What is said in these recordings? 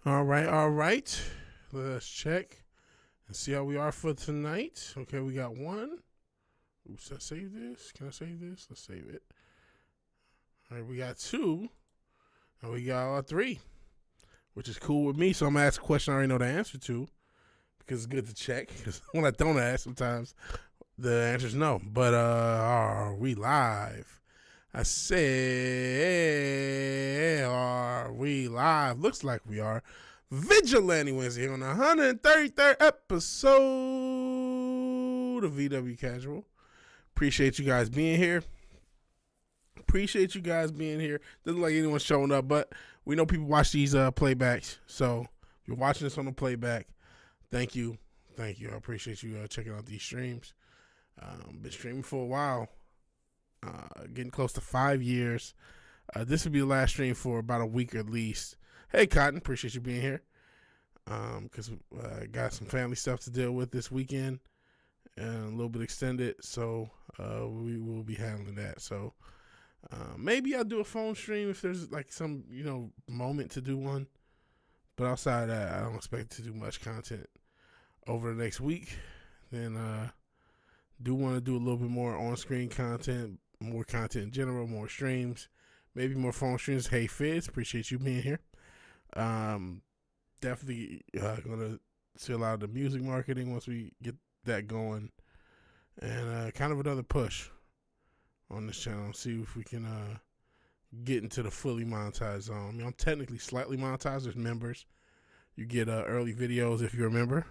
All right, all right. Let's check and see how we are for tonight. Okay, we got one. Oops, I save this? Can I save this? Let's save it. All right, we got two, and we got three, which is cool with me. So I'm gonna ask a question I already know the answer to because it's good to check. Because when I don't ask, sometimes the answer is no. But are we live? I say, are we live? Looks like we are. Vigilante Wednesday here on the 133rd episode of VW Casual. Appreciate you guys being here. Doesn't look like anyone's showing up, but we know people watch these playbacks. So if you're watching this on the playback, thank you. I appreciate you checking out these streams. Been streaming for a while. Getting close to 5 years. This will be the last stream for about a week at least. Hey, Cotton, appreciate you being here. Because I got some family stuff to deal with this weekend and a little bit extended, so we will be handling that. So maybe I'll do a phone stream if there's like some moment to do one. But outside of that, I don't expect to do much content over the next week. Then do want to do a little bit more on-screen content, more content in general, more streams, maybe more phone streams. Hey, Fizz, appreciate you being here. Definitely gonna see a lot of the music marketing once we get that going, and kind of another push on this channel. See if we can get into the fully monetized zone. I mean, I'm technically slightly monetized. There's members. You get early videos if you're a member.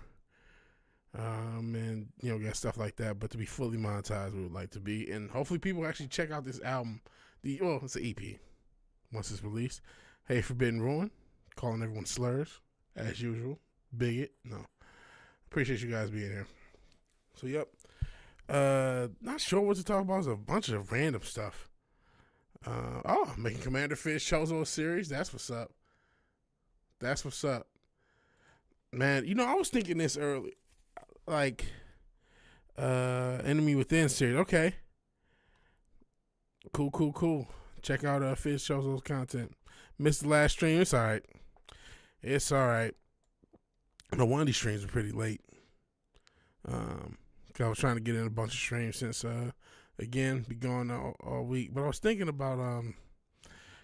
And get stuff like that. But to be fully monetized, we would like to be, and hopefully people actually check out this album. It's an EP once it's released. Hey, Forbidden Ruin, calling everyone slurs as usual. Bigot. No, appreciate you guys being here. So yep, not sure what to talk about. It's a bunch of random stuff. Making Commander Fish Chozo series. That's what's up. Man, I was thinking this early. Like, Enemy Within series. Okay. Cool. Check out Fish Chozo's content. Missed the last stream. It's alright. No, one of these streams were pretty late. Cause I was trying to get in a bunch of streams since again, be gone all week. But I was thinking about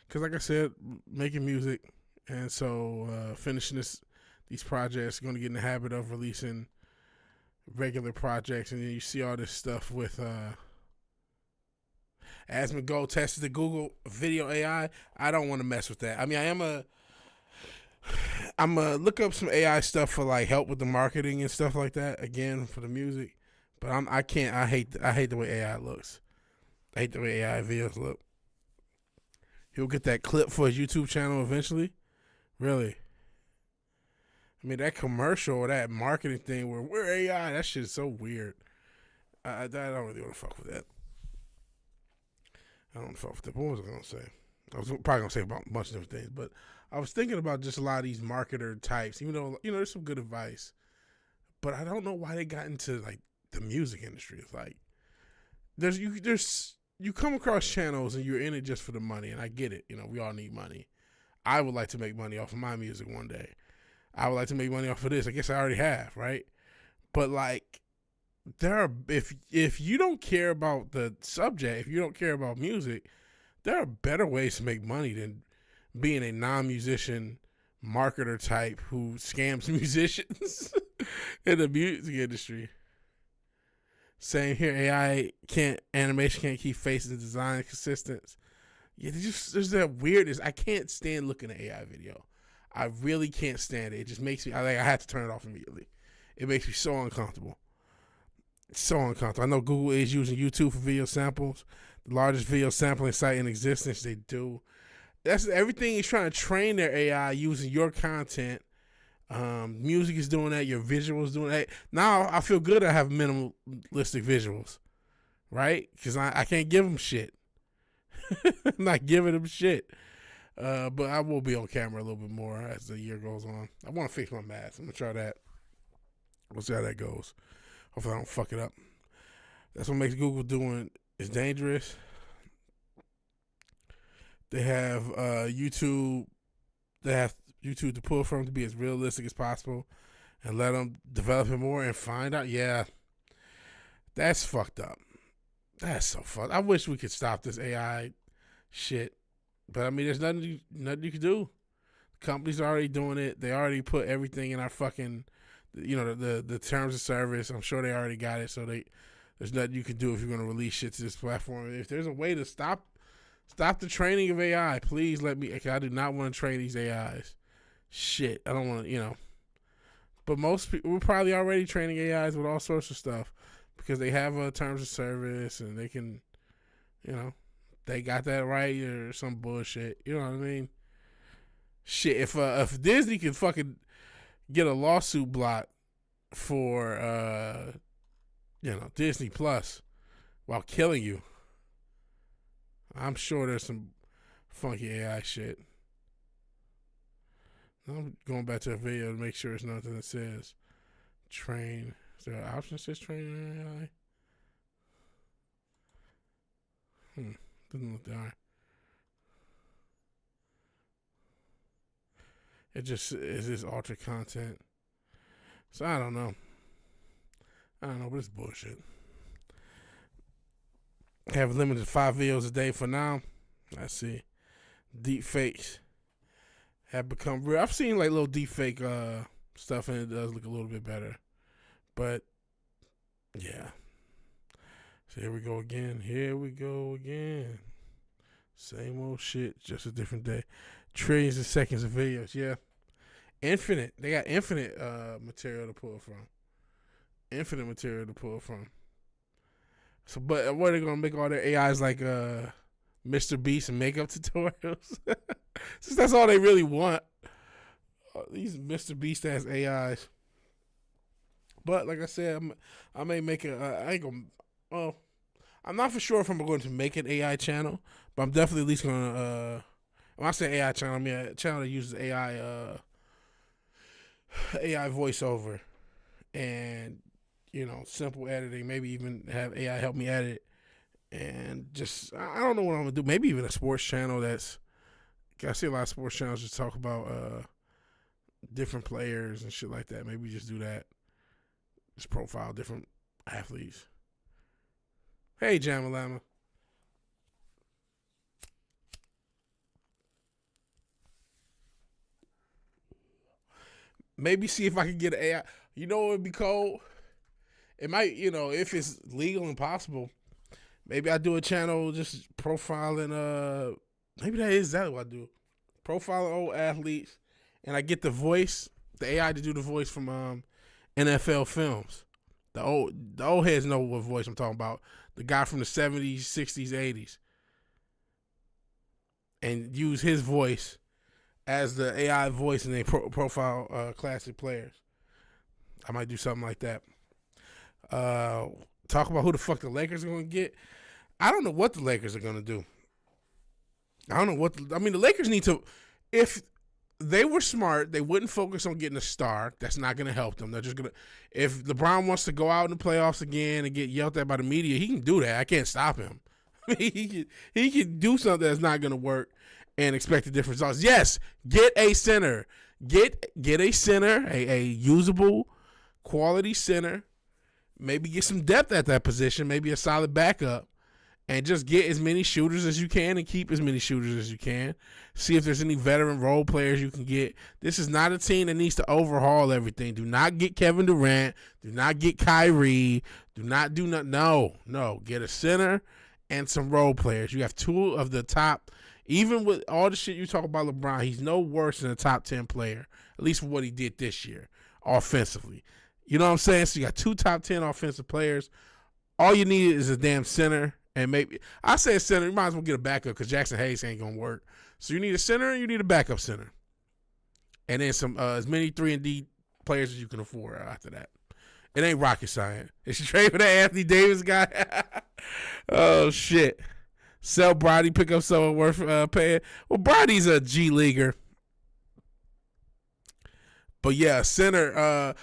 cause like I said, making music, and so finishing these projects, going to get in the habit of releasing regular projects. And then you see all this stuff with Asmongold tested the Google video AI. I don't want to mess with that. I mean, I'm gonna look up some AI stuff for like help with the marketing and stuff like that, again, for the music. But I can't. I hate the way AI looks. I hate the way AI videos look. He'll get that clip for his YouTube channel eventually. Really. I mean, that commercial or that marketing thing where we're AI, that shit is so weird. I don't really want to fuck with that. I don't want to fuck with that. But what was I going to say? I was probably going to say about a bunch of different things. But I was thinking about just a lot of these marketer types, even though, there's some good advice. But I don't know why they got into, like, the music industry. It's like, you come across channels and you're in it just for the money. And I get it. We all need money. I would like to make money off of my music one day. I would like to make money off of this. I guess I already have, right? But like, if you don't care about the subject, if you don't care about music, there are better ways to make money than being a non-musician marketer type who scams musicians in the music industry. Same here. Animation can't keep faces and design consistent. Yeah, there's that weirdness. I can't stand looking at AI video. I really can't stand it. It just makes me, I have to turn it off immediately. It makes me so uncomfortable. I know Google is using YouTube for video samples, the largest video sampling site in existence. They do. That's everything is trying to train their AI using your content. Music is doing that. Your visuals doing that. Now I feel good I have minimalistic visuals, right? Because I can't give them shit. I'm not giving them shit. But I will be on camera a little bit more as the year goes on. I want to fix my mask. I'm going to try that. We'll see how that goes. Hopefully I don't fuck it up. That's what makes Google doing is dangerous. They have YouTube. They have YouTube to pull from to be as realistic as possible, and let them develop it more and find out. Yeah, that's fucked up. That's so fucked. I wish we could stop this AI shit, but I mean, there's nothing you can do. Companies are already doing it. They already put everything in our fucking, the terms of service. I'm sure they already got it. So there's nothing you can do if you're going to release shit to this platform. If there's a way to stop the training of AI, please let me. I do not want to train these AIs. Shit, I don't want to. But most people, we're probably already training AIs with all sorts of stuff because they have terms of service and they can, they got that right or some bullshit. You know what I mean? Shit, if Disney can fucking get a lawsuit blocked for Disney Plus while killing you, I'm sure there's some funky AI shit. I'm going back to a video to make sure it's nothing that says train. Is there an option that says train AI? Doesn't look there. It just is this altered content. So I don't know, but it's bullshit. Have limited 5 videos a day for now. Let's see. Deep fakes have become real. I've seen like little deep fake stuff and it does look a little bit better. But yeah. So here we go again. Same old shit, just a different day. Trillions of seconds of videos, yeah. Infinite. They got infinite material to pull from. So, but what are they gonna make all their AIs like Mr. Beast and makeup tutorials? Since that's all they really want. These Mr. Beast ass AIs. But like I said, I may make I'm not for sure if I'm going to make an AI channel, but I'm definitely at least gonna when I say AI channel, I mean a channel that uses AI voiceover and simple editing, maybe even have AI help me edit, and just I don't know what I'm gonna do. Maybe even a sports channel. I see a lot of sports channels just talk about different players and shit like that. Maybe just do that. Just profile different athletes. Hey, Jamalama. Maybe see if I can get an AI. You know what would be cold? It might, if it's legal and possible, maybe I do a channel just profiling, maybe that is exactly what I do. Profiling old athletes, and I get the AI to do the voice from NFL films. The old heads know what voice I'm talking about. The guy from the 70s, 60s, 80s. And use his voice as the AI voice and they profile classic players. I might do something like that. Talk about who the fuck the Lakers are going to get. I don't know what the Lakers are going to do. I don't know the Lakers need to, if they were smart, they wouldn't focus on getting a star. That's not going to help them. They're just going to, if LeBron wants to go out in the playoffs again and get yelled at by the media, he can do that. I can't stop him. He can do something that's not going to work and expect a different results. Yes, get a center. Get a center, a usable, quality center. Maybe get some depth at that position. Maybe a solid backup. And just get as many shooters as you can and keep as many shooters as you can. See if there's any veteran role players you can get. This is not a team that needs to overhaul everything. Do not get Kevin Durant. Do not get Kyrie. Do not do nothing. No. Get a center and some role players. You have 2 of the top. Even with all the shit you talk about LeBron, he's no worse than a top 10 player, at least for what he did this year, offensively. You know what I'm saying? So you got 2 top 10 offensive players. All you need is a damn center. And maybe, I say a center, you might as well get a backup because Jackson Hayes ain't going to work. So you need a center and you need a backup center. And then some as many 3-and-D players as you can afford after that. It ain't rocket science. It's trade for that Anthony Davis guy. Oh, shit. Sell Brody, pick up someone worth paying. Well, Brody's a G leaguer. But yeah, center.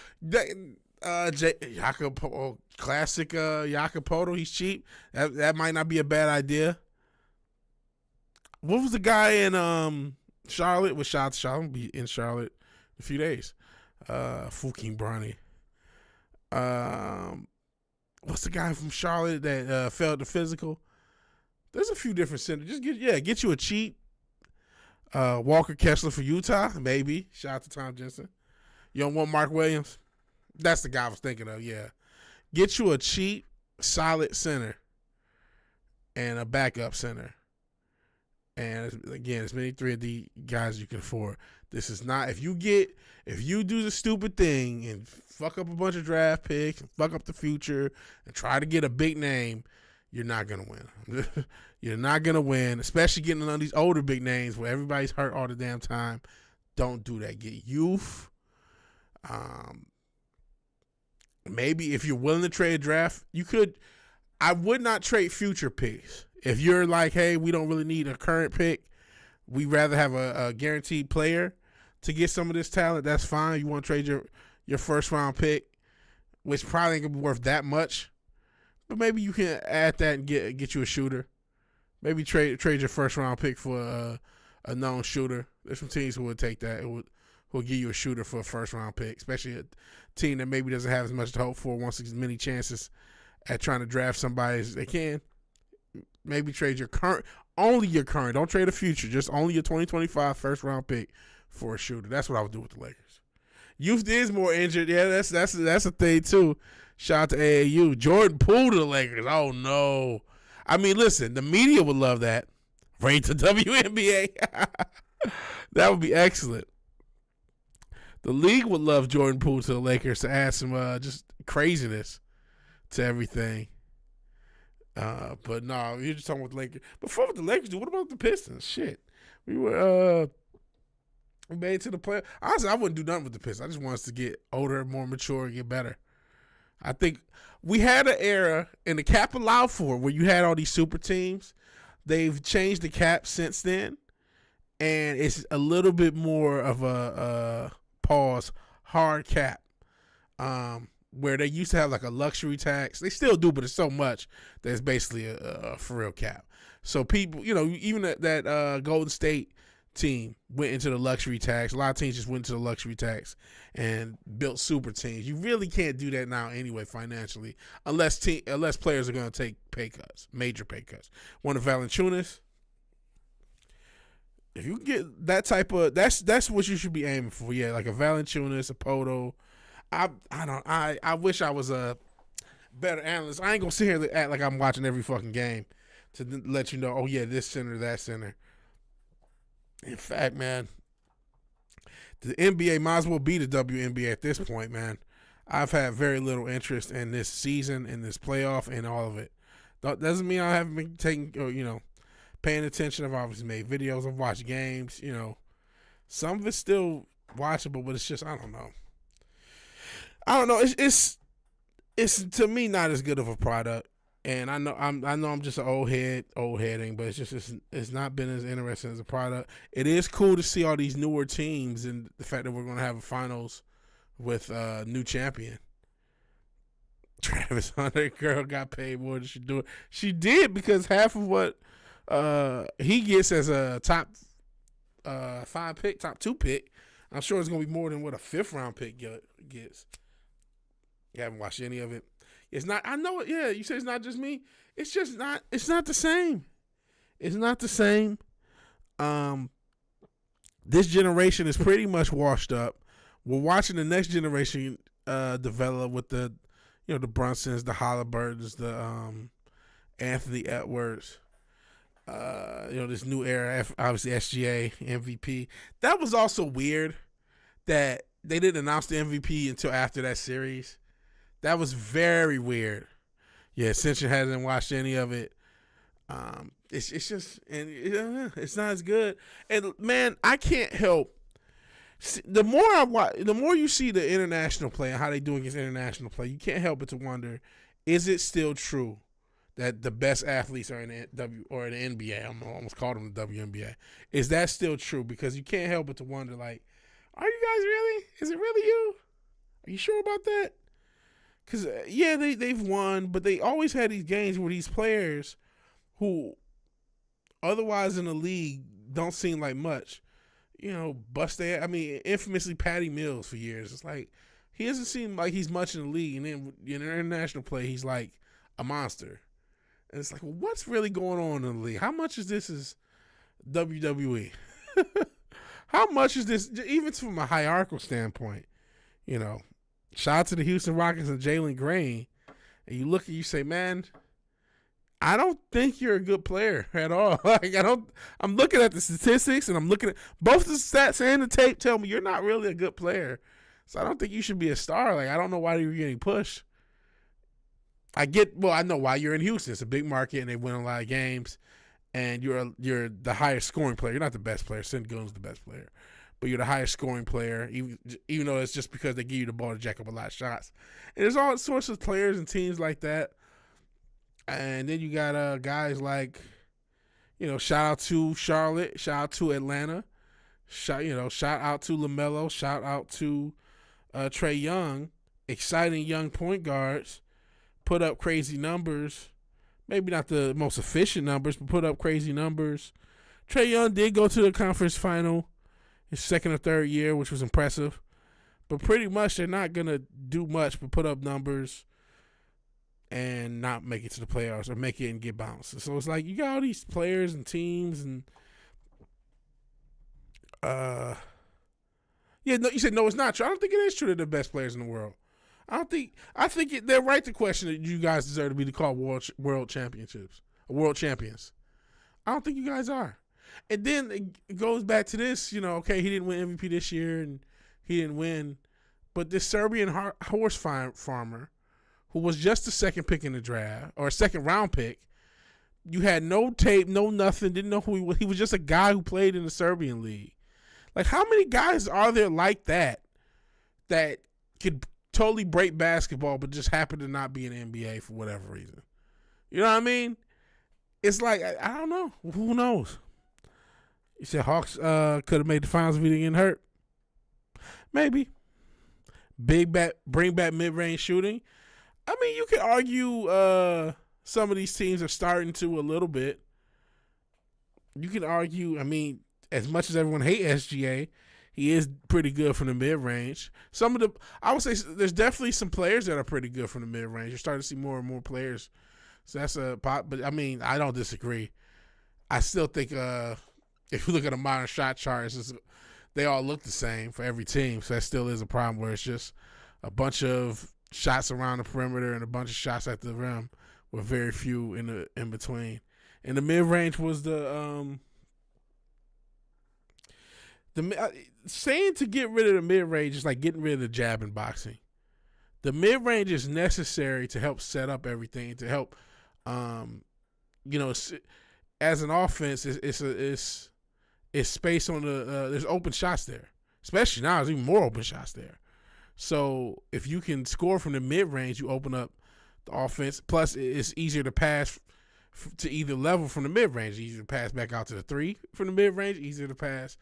Jacopo, classic Jacopo. He's cheap. That might not be a bad idea. What was the guy in Charlotte with shout to Charlotte. I'll be in Charlotte in a few days. Fucking Bronny. What's the guy from Charlotte that failed the physical? There's a few different centers. Just get you a cheap Walker Kessler for Utah, maybe. Shout out to Tom Jensen. You don't want Mark Williams? That's the guy I was thinking of, yeah. Get you a cheap, solid center and a backup center. And again, as many 3D guys you can afford. This is not, if you do the stupid thing and fuck up a bunch of draft picks, and fuck up the future, and try to get a big name, you're not going to win. You're not going to win, especially getting on these older big names where everybody's hurt all the damn time. Don't do that. Get youth. Maybe if you're willing to trade a draft, you could. I would not trade future picks. If you're like, hey, we don't really need a current pick, we rather have a guaranteed player to get some of this talent, that's fine. You want to trade your first round pick, which probably ain't gonna be worth that much, but maybe you can add that and get you a shooter. Maybe trade your first round pick for a known shooter. There's some teams who would take that. Who will give you a shooter for a first round pick, especially a team that maybe doesn't have as much to hope for, wants as many chances at trying to draft somebody as they can. Maybe trade only your current. Don't trade a future. Just only your 2025 first round pick for a shooter. That's what I would do with the Lakers. Youth is more injured. Yeah, that's a thing too. Shout out to AAU. Jordan Poole to the Lakers. Oh no. I mean, listen, the media would love that. Right to WNBA. That would be excellent. The league would love Jordan Poole to the Lakers to add some just craziness to everything. But no, you're just talking about the Lakers. Before with the Lakers, dude, what about the Pistons? Shit. We made it to the playoffs. Honestly, I wouldn't do nothing with the Pistons. I just want us to get older, more mature, and get better. I think we had an era, and the cap allowed for it, where you had all these super teams. They've changed the cap since then, and it's a little bit more of a hard cap. Where they used to have like a luxury tax. They still do, but it's so much that it's basically a for real cap. So people, even that Golden State team went into the luxury tax. A lot of teams just went into the luxury tax and built super teams. You really can't do that now anyway financially, unless players are going to take pay cuts, major pay cuts. One of Valanciunas, if you get that type of, that's what you should be aiming for. Yeah, like a Valanciunas, a Poto. I wish I was a better analyst. I ain't gonna sit here and act like I'm watching every fucking game to let you know, oh yeah, this center, that center. In fact, man, the NBA might as well be the WNBA at this point, man. I've had very little interest in this season, in this playoff, and all of it. That doesn't mean I haven't been taking, paying attention. I've obviously made videos. I've watched games. Some of it's still watchable, but it's just I don't know. It's to me not as good of a product, and I know I'm just an old heading, but it's not been as interesting as a product. It is cool to see all these newer teams, and the fact that we're going to have a finals with a new champion. Travis Hunter girl got paid more than she do. She did, because half of what he gets as a top 5 pick, top 2 pick, I'm sure it's going to be more than what a 5th round pick gets. You haven't watched any of it. It's not. I know it. Yeah, you say it's not just me. It's just not. It's not the same. It's not the same. This generation is pretty much washed up. We're watching the next generation develop with the Brunsons, the Halliburtons, the Anthony Edwards. This new era. Obviously, SGA MVP. That was also weird that they didn't announce the MVP until after that series. That was very weird. Yeah, Ascension hasn't watched any of it. It's just, and it's not as good. And man, I can't help. The more I watch, the more you see the international play and how they do against international play, you can't help but to wonder: is it still true that the best athletes are in the NBA? I almost called them the WNBA. Is that still true? Because you can't help but to wonder, like, are you guys really? Is it really you? Are you sure about that? Because, yeah, they've won, but they always had these games where these players who otherwise in the league don't seem like much, bust their. I mean, infamously Patty Mills for years. It's like he doesn't seem like he's much in the league, and then in international play, he's like a monster. And it's like, well, what's really going on in the league? How much is this is WWE? How much is this, even from a hierarchical standpoint? Shout out to the Houston Rockets and Jalen Green. And you look and you say, man, I don't think you're a good player at all. I'm looking at the statistics and I'm looking at both the stats and the tape tell me you're not really a good player. So I don't think you should be a star. Like, I don't know why you're getting pushed. I know why you're in Houston. It's a big market and they win a lot of games. And you're the highest scoring player. You're not the best player. Sengun's the best player. But you're the highest scoring player, even though it's just because they give you the ball to jack up a lot of shots. And there's all sorts of players and teams like that. And then you got guys like, shout out to Charlotte, shout out to Atlanta, shout out to LaMelo, shout out to Trae Young, exciting young point guards, put up crazy numbers. Maybe not the most efficient numbers, but put up crazy numbers. Trae Young did go to the conference final his second or third year, which was impressive. But pretty much they're not going to do much but put up numbers and not make it to the playoffs or make it and get bounced. So it's like you got all these players and teams and you said no, it's not true. I don't think it is true they're the best players in the world. I think they're right to question that you guys deserve to be called world championships, world champions. I don't think you guys are. And then it goes back to this, okay, he didn't win MVP this year and he didn't win, but this Serbian horse farmer who was just the second pick in the draft or a second round pick, you had no tape, no nothing, didn't know who he was. He was just a guy who played in the Serbian league. Like, how many guys are there like that could totally break basketball but just happen to not be in the NBA for whatever reason? You know what I mean? It's like, I don't know. Who knows? You said Hawks could have made the finals if he didn't get hurt. Maybe. Bring back mid-range shooting. I mean, you could argue some of these teams are starting to a little bit. You can argue, I mean, as much as everyone hates SGA, he is pretty good from the mid-range. I would say there's definitely some players that are pretty good from the mid-range. You're starting to see more and more players. So that's a pop. But, I mean, I don't disagree. I still think if you look at a modern shot chart, they all look the same for every team. So that still is a problem where it's just a bunch of shots around the perimeter and a bunch of shots at the rim with very few in between. And the mid-range was saying to get rid of the mid-range is like getting rid of the jab in boxing. The mid-range is necessary to help set up everything, to help, as an offense, it's space on there's open shots there. Especially now, there's even more open shots there. So if you can score from the mid-range, you open up the offense. Plus, it's easier to pass to either level from the mid-range. Easier to pass back out to the three from the mid-range. Easier to pass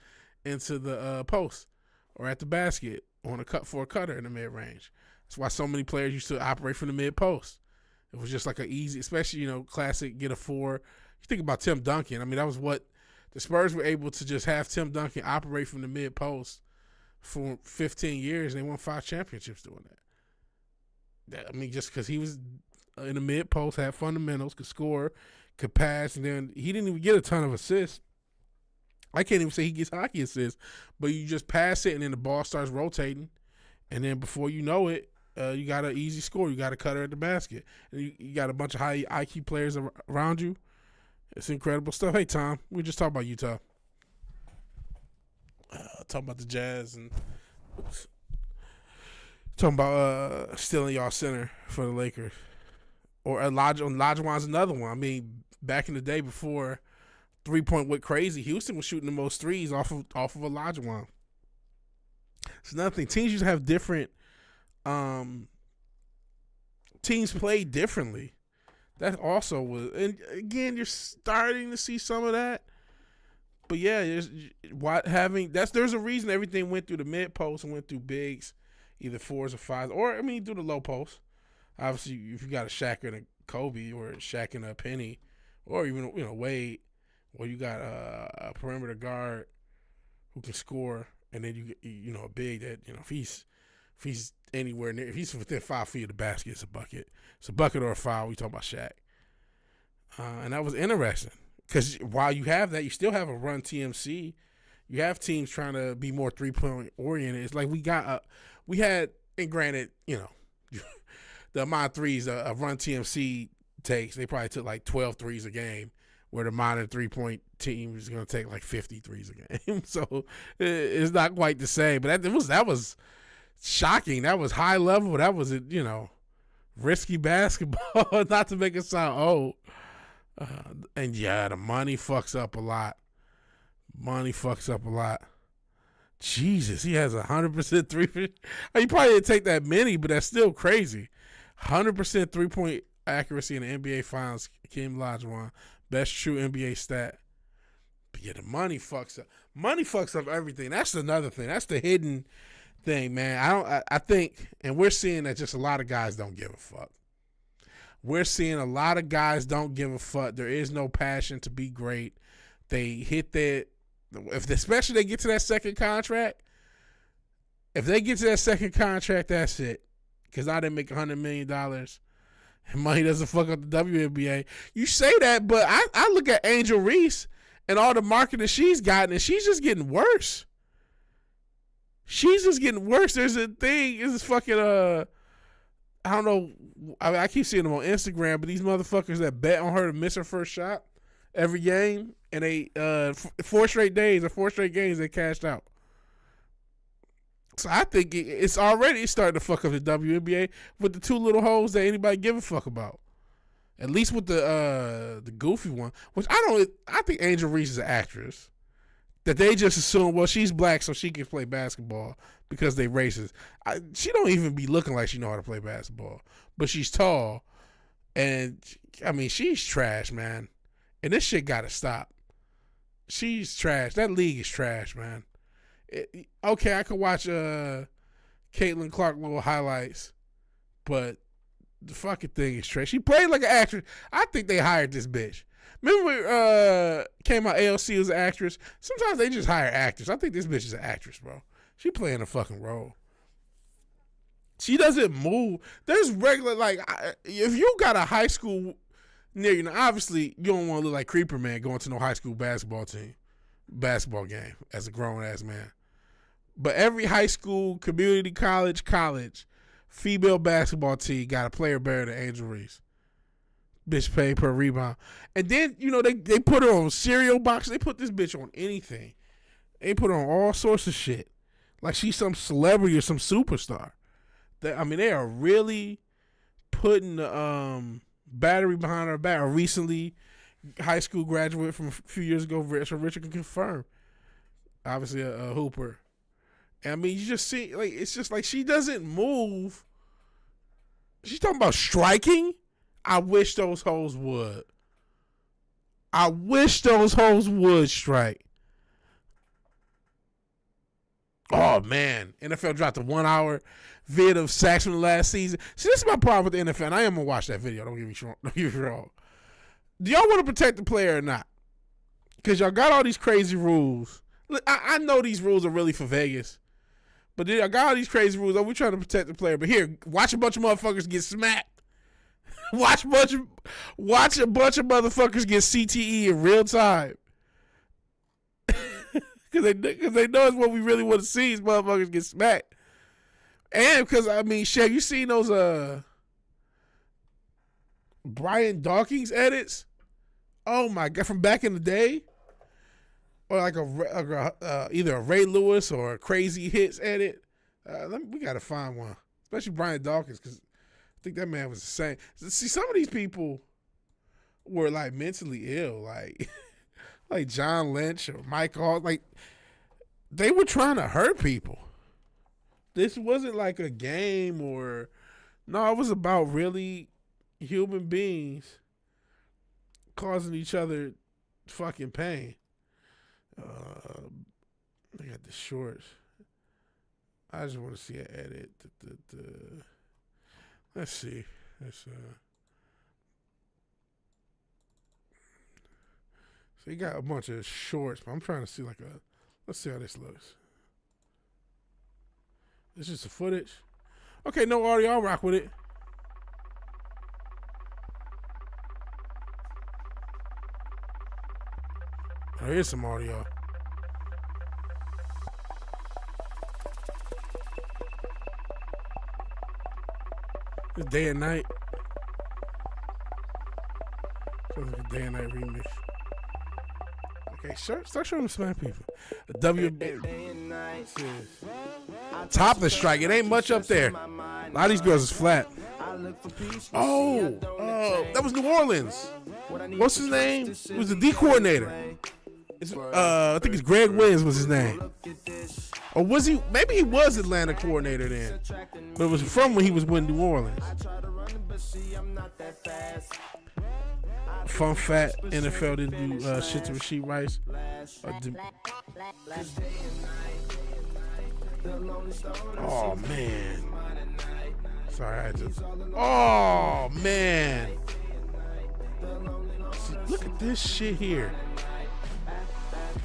into the post or at the basket on a cut for a cutter in the mid-range. That's why so many players used to operate from the mid-post. It was just like an easy, especially, classic get a four. You think about Tim Duncan. I mean, that was what the Spurs were able to just have Tim Duncan operate from the mid-post for 15 years, and they won 5 championships doing that. I mean, just because he was in the mid-post, had fundamentals, could score, could pass, and then he didn't even get a ton of assists. I can't even say he gets hockey assists, but you just pass it, and then the ball starts rotating, and then before you know it, you got an easy score. You got a cutter at the basket. And you got a bunch of high IQ players around you. It's incredible stuff. Hey, Tom, we just talked about Utah. Talking about the Jazz and talking about stealing y'all center for the Lakers. Or Olajuwon's another one. I mean, back in the day before 3-point went crazy, Houston was shooting the most threes off of Olajuwon. It's another thing. Teams used to have different teams play differently. That also was, and again, you're starting to see some of that. But yeah, there's a reason everything went through the mid post and went through bigs, either 4s or 5s, or through the low post. Obviously, if you got a Shaq and a Kobe, or a Shaq and a Penny, or even Wade, or you got a perimeter guard who can score, and then you know a big that if he's anywhere near, if he's within 5 feet of the basket, it's a bucket. It's a bucket or a foul. We talk about Shaq, and that was interesting because while you have that, you still have a run TMC. You have teams trying to be more 3-point oriented. It's like we had, and granted, the amount of threes a run TMC takes, they probably took like 12 threes a game, where the modern 3-point team is going to take like 50 threes a game. So it's not quite the same. But that was shocking. That was high level. That was, risky basketball, not to make it sound old. And yeah, the money fucks up a lot. Jesus, he has 100% three. He probably didn't take that many, but that's still crazy. 100% 3-point accuracy in the NBA Finals. Hakeem Olajuwon, best true NBA stat. But yeah, the money fucks up. Money fucks up everything. That's another thing. That's the hidden thing, man. I think, and we're seeing that just a lot of guys don't give a fuck. We're seeing a lot of guys don't give a fuck. There is no passion to be great. They hit that. Especially they get to that second contract. If they get to that second contract, that's it. Because now they make $100 million. And money doesn't fuck up the WNBA. You say that, but I look at Angel Reese and all the marketing she's gotten, and she's just getting worse. She's just getting worse. There's a thing. It's fucking, I don't know. I keep seeing them on Instagram, but these motherfuckers that bet on her to miss her first shot every game, and they 4 straight days or 4 straight games they cashed out. So I think it's already starting to fuck up the WNBA with the 2 little hoes that anybody give a fuck about. At least with the goofy one, which I think Angel Reese is an actress. That they just assume, well, she's black, so she can play basketball because they racist. She don't even be looking like she know how to play basketball, but she's tall, and I mean she's trash, man. And this shit gotta stop. She's trash. That league is trash, man. Okay, I could watch Caitlin Clark little highlights, but the fucking thing is trash. She played like an actress. I think they hired this bitch. Remember when came out ALC was an actress? Sometimes they just hire actors. I think this bitch is an actress, bro. She playing a fucking role. She doesn't move. There's regular, like, if you got a high school near you, now obviously you don't want to look like Creeper Man going to no high school basketball game as a grown-ass man. But every high school, community college, female basketball team got a player better than Angel Reese. Bitch paid per rebound. And then, they put her on cereal box. They put this bitch on anything. They put her on all sorts of shit. Like she's some celebrity or some superstar. They are really putting the battery behind her back. A recently high school graduate from a few years ago, so Richard can confirm. Obviously a hooper. And you just see, like, it's just like she doesn't move. She's talking about striking. I wish those hoes would. I wish those hoes would strike. Oh, man. NFL dropped a 1-hour vid of sacks from the last season. See, this is my problem with the NFL. And I am going to watch that video. Don't get me wrong. Do y'all want to protect the player or not? Because y'all got all these crazy rules. I know these rules are really for Vegas. But I got all these crazy rules. Oh, we're trying to protect the player. But here, watch a bunch of motherfuckers get smacked. Watch a bunch of motherfuckers get CTE in real time. Because they know it's what we really want to see is motherfuckers get smacked. And because, shit, you seen those Brian Dawkins edits? Oh, my God. From back in the day? Or like either a Ray Lewis or a Crazy Hits edit. We got to find one. Especially Brian Dawkins, because I think that man was insane. See, some of these people were like mentally ill, like like John Lynch or Mike Hall. Like, they were trying to hurt people. This wasn't like a game or no, it was about really human beings causing each other fucking pain. I got the shorts. I just want to see an edit. Let's see. So you got a bunch of shorts, but I'm trying to see like a Let's see how this looks. This is the footage. Okay, no audio. I'll rock with it. Oh, here's some audio. It's day and night. Sounds like a day and night remix. Okay, start showing them smack people. Top the strike. It ain't much up there. A lot of these girls is flat. Oh, that was New Orleans. What's his name? It was the D coordinator. I think it's Greg Williams was his name. Or was he? Maybe he was Atlanta coordinator then. But it was from when he was with New Orleans. Fun fact, NFL didn't do shit to Rasheed Rice. Oh, man. Sorry, I just... Oh, man. See, look at this shit here.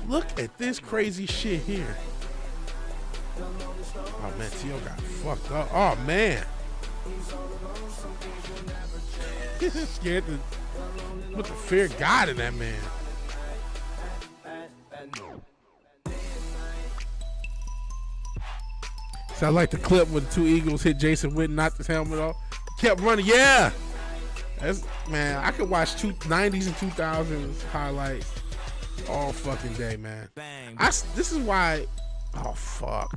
Look at this crazy shit here. Oh, man, T.O. got fucked up. Oh, man. He's just scared to... Put the fear of God in that man. So I like the clip where the two Eagles hit Jason Witten, knocked his helmet off. Kept running. Yeah. That's, man, I could watch 90s and 2000s highlights all fucking day, man. This is why... Oh, fuck.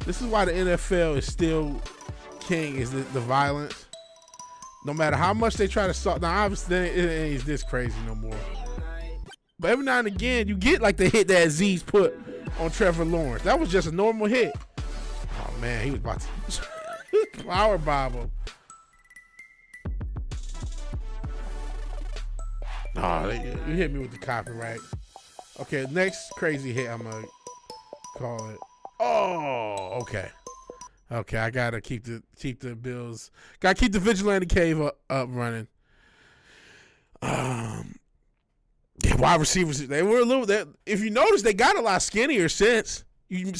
This is why the NFL is still king, is the violence. No matter how much they try to solve, now obviously it ain't this crazy no more. But every now and again, you get like the hit that Aziz put on Trevor Lawrence. That was just a normal hit. Oh man, he was about to power bobble. Oh, you hit me with the copyright. Okay, next crazy hit I'm gonna call it. Oh, okay. Okay, I gotta keep the Bills. Gotta keep the Vigilante Cave up running. Yeah, wide receivers. They were a little. If you notice, they got a lot skinnier since. You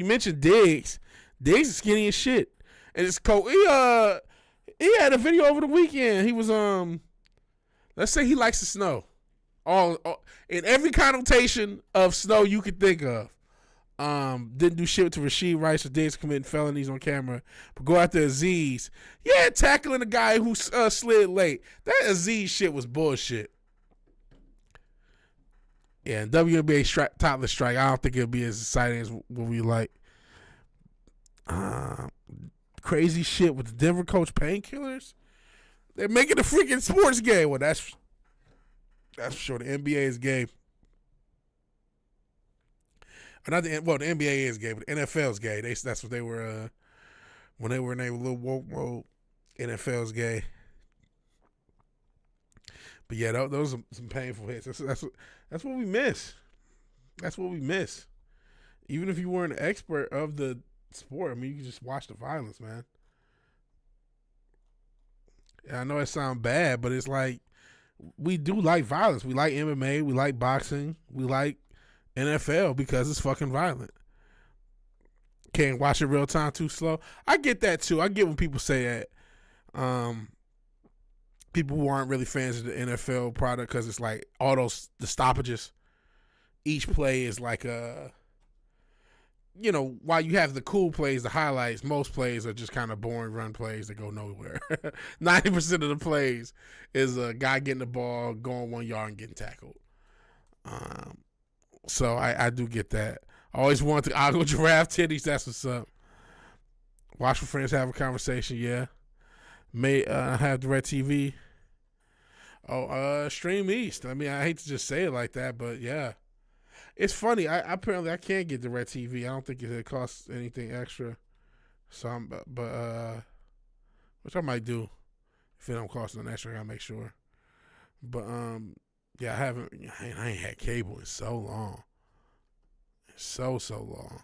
mentioned Diggs. Diggs is skinny as shit, and it's cold. He had a video over the weekend. He was let's say he likes the snow. All in every connotation of snow you could think of. Didn't do shit to Rasheed Rice or Diggs committing felonies on camera, but go after Aziz. Yeah, tackling a guy who slid late. That Aziz shit was bullshit. Yeah, and WNBA topless strike. I don't think it'll be as exciting as what we like. Crazy shit with the Denver coach painkillers. They're making a freaking sports game. Well, that's for sure. The NBA is gay. The NBA is gay, but the NFL's gay. That's what they were when they were in a little woke mode. NFL's gay. But yeah, those are some painful hits. That's what we miss. That's what we miss. Even if you weren't an expert of the sport, I mean, you can just watch the violence, man. And I know it sounds bad, but it's like we do like violence. We like MMA. We like boxing. We like NFL because it's fucking violent. Can't watch it real time, too slow. I get that too. I get when people say that. People who aren't really fans of the NFL product because it's like all the stoppages. Each play is like while you have the cool plays, the highlights, most plays are just kind of boring run plays that go nowhere. 90% of the plays is a guy getting the ball, going 1 yard and getting tackled. So I do get that. I always want to I'll go giraffe titties. That's what's up. Watch with friends, have a conversation. Yeah. May have DirecTV. Stream East. I mean, I hate to just say it like that, but yeah. It's funny. I apparently can't get DirecTV. I don't think it costs anything extra. So which I might do if it don't cost an extra. I gotta make sure. But yeah, I ain't had cable in so long. So long.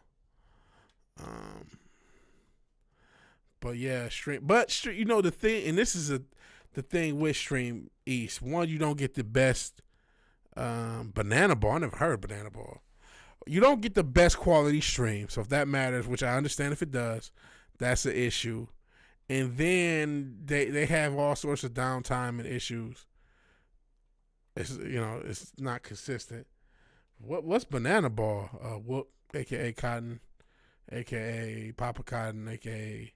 But yeah, stream. But the thing, and this is the thing with Stream East. One, you don't get the best Banana Ball. I never heard of Banana Ball. You don't get the best quality stream, so if that matters, which I understand if it does, that's an issue. And then they have all sorts of downtime and issues. It's not consistent. What's Banana Ball? Whoop, aka Cotton, aka Papa Cotton, aka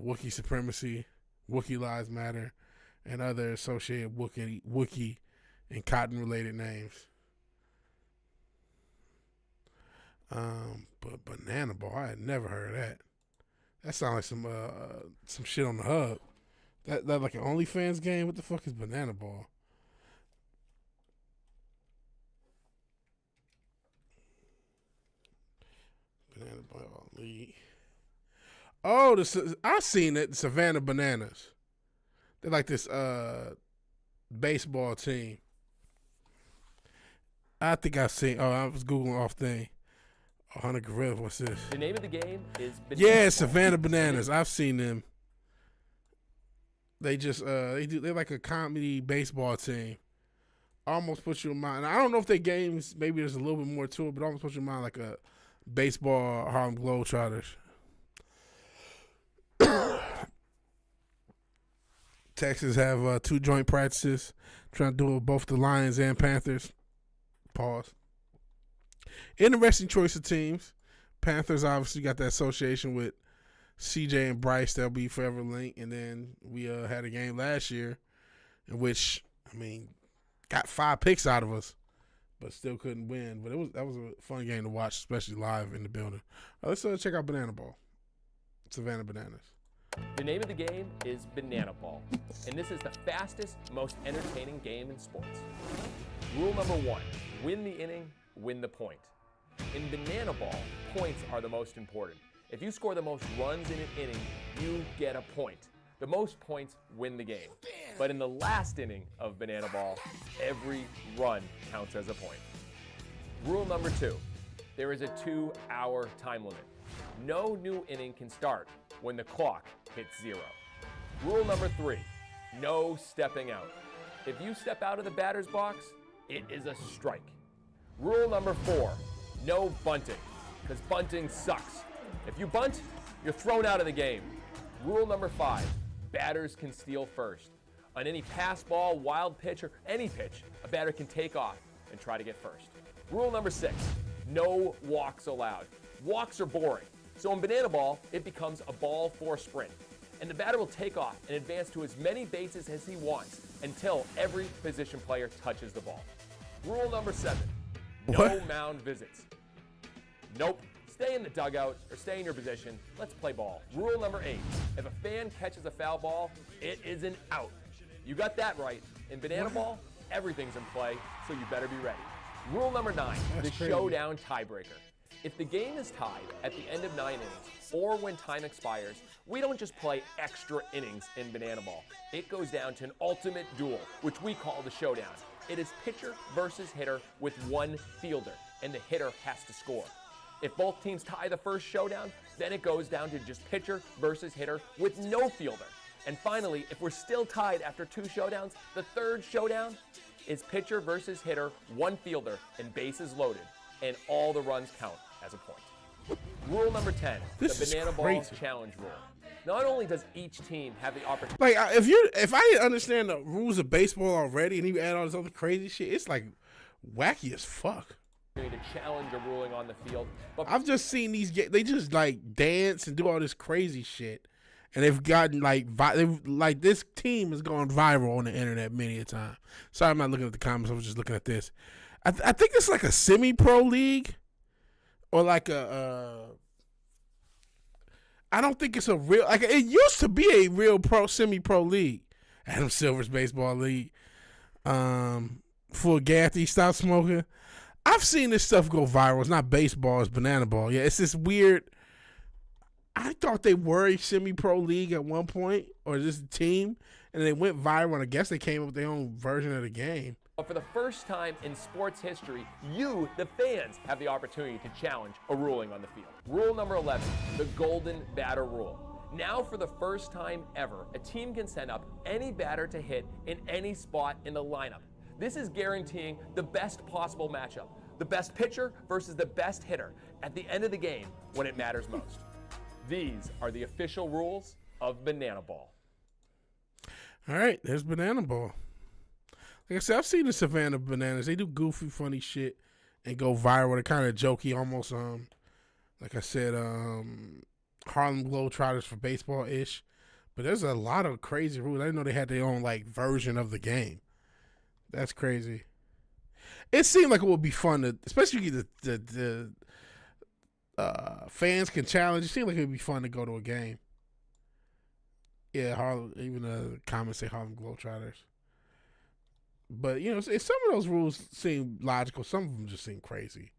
Wookiee Supremacy, Wookiee Lives Matter, and other associated Wookiee and Cotton related names. But Banana Ball, I had never heard of that. That sounds like some shit on the hub. That like an OnlyFans game? What the fuck is Banana Ball? Banana Ball League. Oh, I've seen it. Savannah Bananas. They're like this baseball team. I think I've seen. Oh, I was googling off thing. 100 Gorilla. What's this? The name of the game is Banana. Yeah, Savannah Bananas. I've seen them. They just they're like a comedy baseball team. Almost put you in mind. I don't know if they games. Maybe there's a little bit more to it, but almost put you in mind like a baseball Harlem Globetrotters. Texas have 2 joint practices, trying to do it with both the Lions and Panthers. Pause. Interesting choice of teams. Panthers obviously got that association with CJ and Bryce. They'll be forever linked. And then we had a game last year in which, got 5 picks out of us, but still couldn't win. But that was a fun game to watch, especially live in the building. Let's check out Banana Ball. Savannah Bananas. The name of the game is Banana Ball, and this is the fastest, most entertaining game in sports. Rule number 1, win the inning, win the point. In Banana Ball, points are the most important. If you score the most runs in an inning, you get a point. The most points win the game. But in the last inning of Banana Ball, every run counts as a point. Rule number 2, there is a 2-hour time limit. No new inning can start when the clock hits 0. Rule number 3, no stepping out. If you step out of the batter's box, it is a strike. Rule number 4, no bunting, because bunting sucks. If you bunt, you're thrown out of the game. Rule number 5, batters can steal first. On any pass ball, wild pitch, or any pitch, a batter can take off and try to get first. Rule number 6, no walks allowed. Walks are boring. So in Banana Ball, it becomes a ball 4 sprint. And the batter will take off and advance to as many bases as he wants until every position player touches the ball. Rule number 7, no mound visits. Nope. Stay in the dugout or stay in your position. Let's play ball. Rule number 8, if a fan catches a foul ball, it is an out. You got that right. In Banana Ball, everything's in play, so you better be ready. Rule number 9, the showdown tiebreaker. If the game is tied at the end of 9 innings or when time expires, we don't just play extra innings in Banana Ball. It goes down to an ultimate duel, which we call the showdown. It is pitcher versus hitter with 1 fielder, and the hitter has to score. If both teams tie the first showdown, then it goes down to just pitcher versus hitter with no fielder. And finally, if we're still tied after 2 showdowns, the third showdown is pitcher versus hitter, 1 fielder, and bases loaded, and all the runs count as a point. Rule number 10, the Banana Ball challenge rule. Not only does each team have the opportunity. Like, if I didn't understand the rules of baseball already and you add all this other crazy shit, it's like wacky as fuck. To challenge a ruling on the field. But I've just seen these they just like dance and do all this crazy shit. And they've gotten like this team has gone viral on the internet many a time. Sorry, I'm not looking at the comments. I was just looking at this. I think it's like a semi-pro league, or like I don't think it's a real, like it used to be a real semi-pro league. Adam Silver's baseball league. For Gathy, stop smoking. I've seen this stuff go viral. It's not baseball, it's Banana Ball. Yeah, it's this weird. I thought they were a semi-pro league at one point, or this team, and they went viral, and I guess they came up with their own version of the game. But for the first time in sports history, you, the fans, have the opportunity to challenge a ruling on the field. Rule number 11, the golden batter rule. Now, for the first time ever, a team can send up any batter to hit in any spot in the lineup. This is guaranteeing the best possible matchup. The best pitcher versus the best hitter at the end of the game when it matters most. These are the official rules of Banana Ball. All right, there's Banana Ball. Like I said, I've seen the Savannah Bananas. They do goofy, funny shit and go viral. They're kind of jokey, almost, like I said, Harlem Globetrotters for baseball-ish. But there's a lot of crazy rules. I didn't know they had their own, like, version of the game. That's crazy. It seemed like it would be fun to, especially the fans can challenge. It seemed like it would be fun to go to a game. Yeah, Harlem, even the comments say Harlem Globetrotters. But, you know, some of those rules seem logical. Some of them just seem crazy.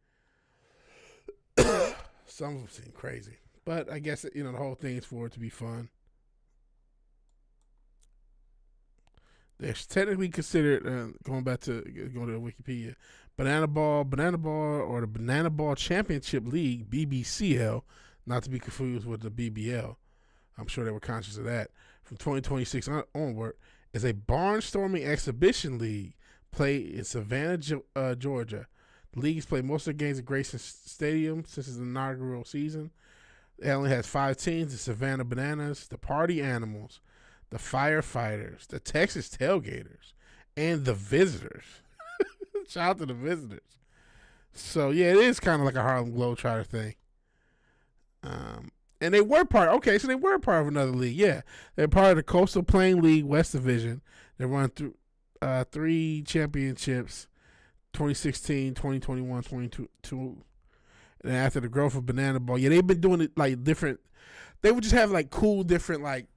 Some of them seem crazy. But I guess, you know, the whole thing is for it to be fun. They're technically considered, going to Wikipedia, Banana Ball, or the Banana Ball Championship League, BBCL, not to be confused with the BBL. I'm sure they were conscious of that. From 2026 onward, is a barnstorming exhibition league played in Savannah, Georgia. The league has played most of the games at Grayson Stadium since its inaugural season. It only has 5 teams: the Savannah Bananas, the Party Animals, the Firefighters, the Texas Tailgaters, and the Visitors. Shout out to the Visitors. So, yeah, it is kind of like a Harlem Globetrotter thing. And they were part of another league, yeah. They're part of the Coastal Plain League West Division. They run through 3 championships, 2016, 2021, 2022. And after the growth of Banana Ball, yeah, they've been doing it like different. They would just have like cool different like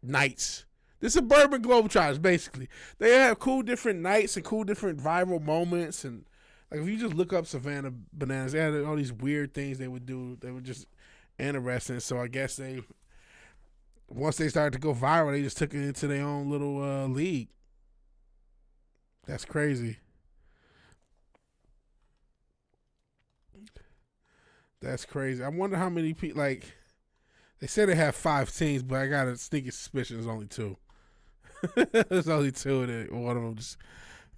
nights. The Suburban Globetrotters, basically. They have cool different nights and cool different viral moments. And like if you just look up Savannah Bananas, they had all these weird things they would do. They were just interesting. So I guess once they started to go viral, they just took it into their own little league. That's crazy. That's crazy. I wonder how many people, like, they say they have 5 teams, but I got a sneaky suspicion there's only 2. There's only 2, and one of them just,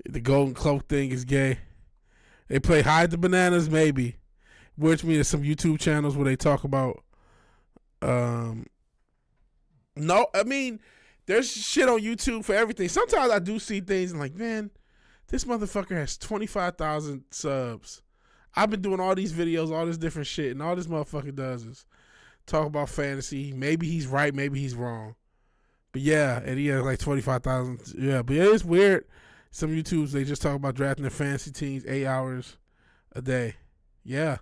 the Golden Cloak thing is gay. They play Hide the Bananas, maybe. Which means there's some YouTube channels where they talk about, no, I mean, there's shit on YouTube for everything. Sometimes I do see things and like, man, this motherfucker has 25,000 subs. I've been doing all these videos, all this different shit, and all this motherfucker does is talk about fantasy. Maybe he's right, maybe he's wrong. But yeah, and he has like 25,000. Yeah, but it's weird. Some YouTubes, they just talk about drafting their fantasy teams 8 hours a day. Yeah.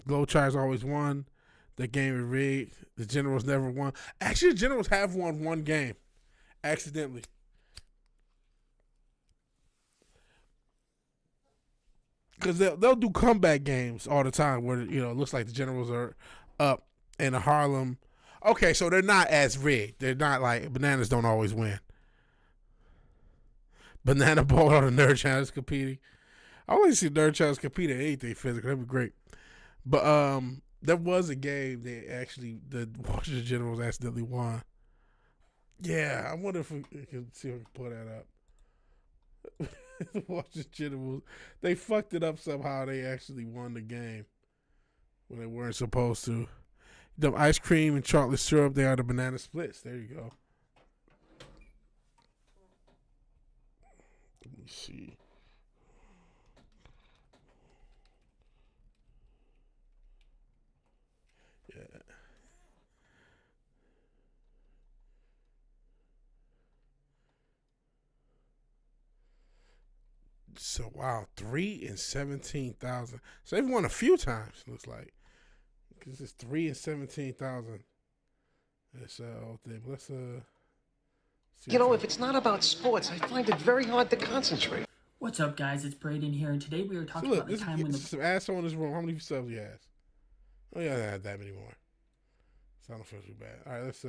Globetrotters always won. The game is rigged. The Generals never won. Actually, the Generals have won 1 game. Accidentally. Because they'll do comeback games all the time where, you know, it looks like the Generals are up and the Harlem. Okay, so they're not as rigged. They're not like Bananas don't always win. Banana Ball or the Nerd Challenge competing. I want to see Nerd Challenge compete at anything physical. That'd be great. But there was a game the Washington Generals accidentally won. Yeah, I wonder if we can see if we can pull that up. The Washington Generals, they fucked it up somehow. They actually won the game when they weren't supposed to. Them ice cream and chocolate syrup, they are the banana splits. There you go. Let me see. Yeah. So wow, 3 and 17,000. So they've won a few times. Looks like because it's 3 and 17,000. That's all thing. Let's You know, if it's not about sports, I find it very hard to concentrate. What's up, guys? It's Braden here, and today we are talking about the time when some asshole in this room. How many subs you have? Oh yeah, I don't have that many more. So I don't feel too bad. All right, let's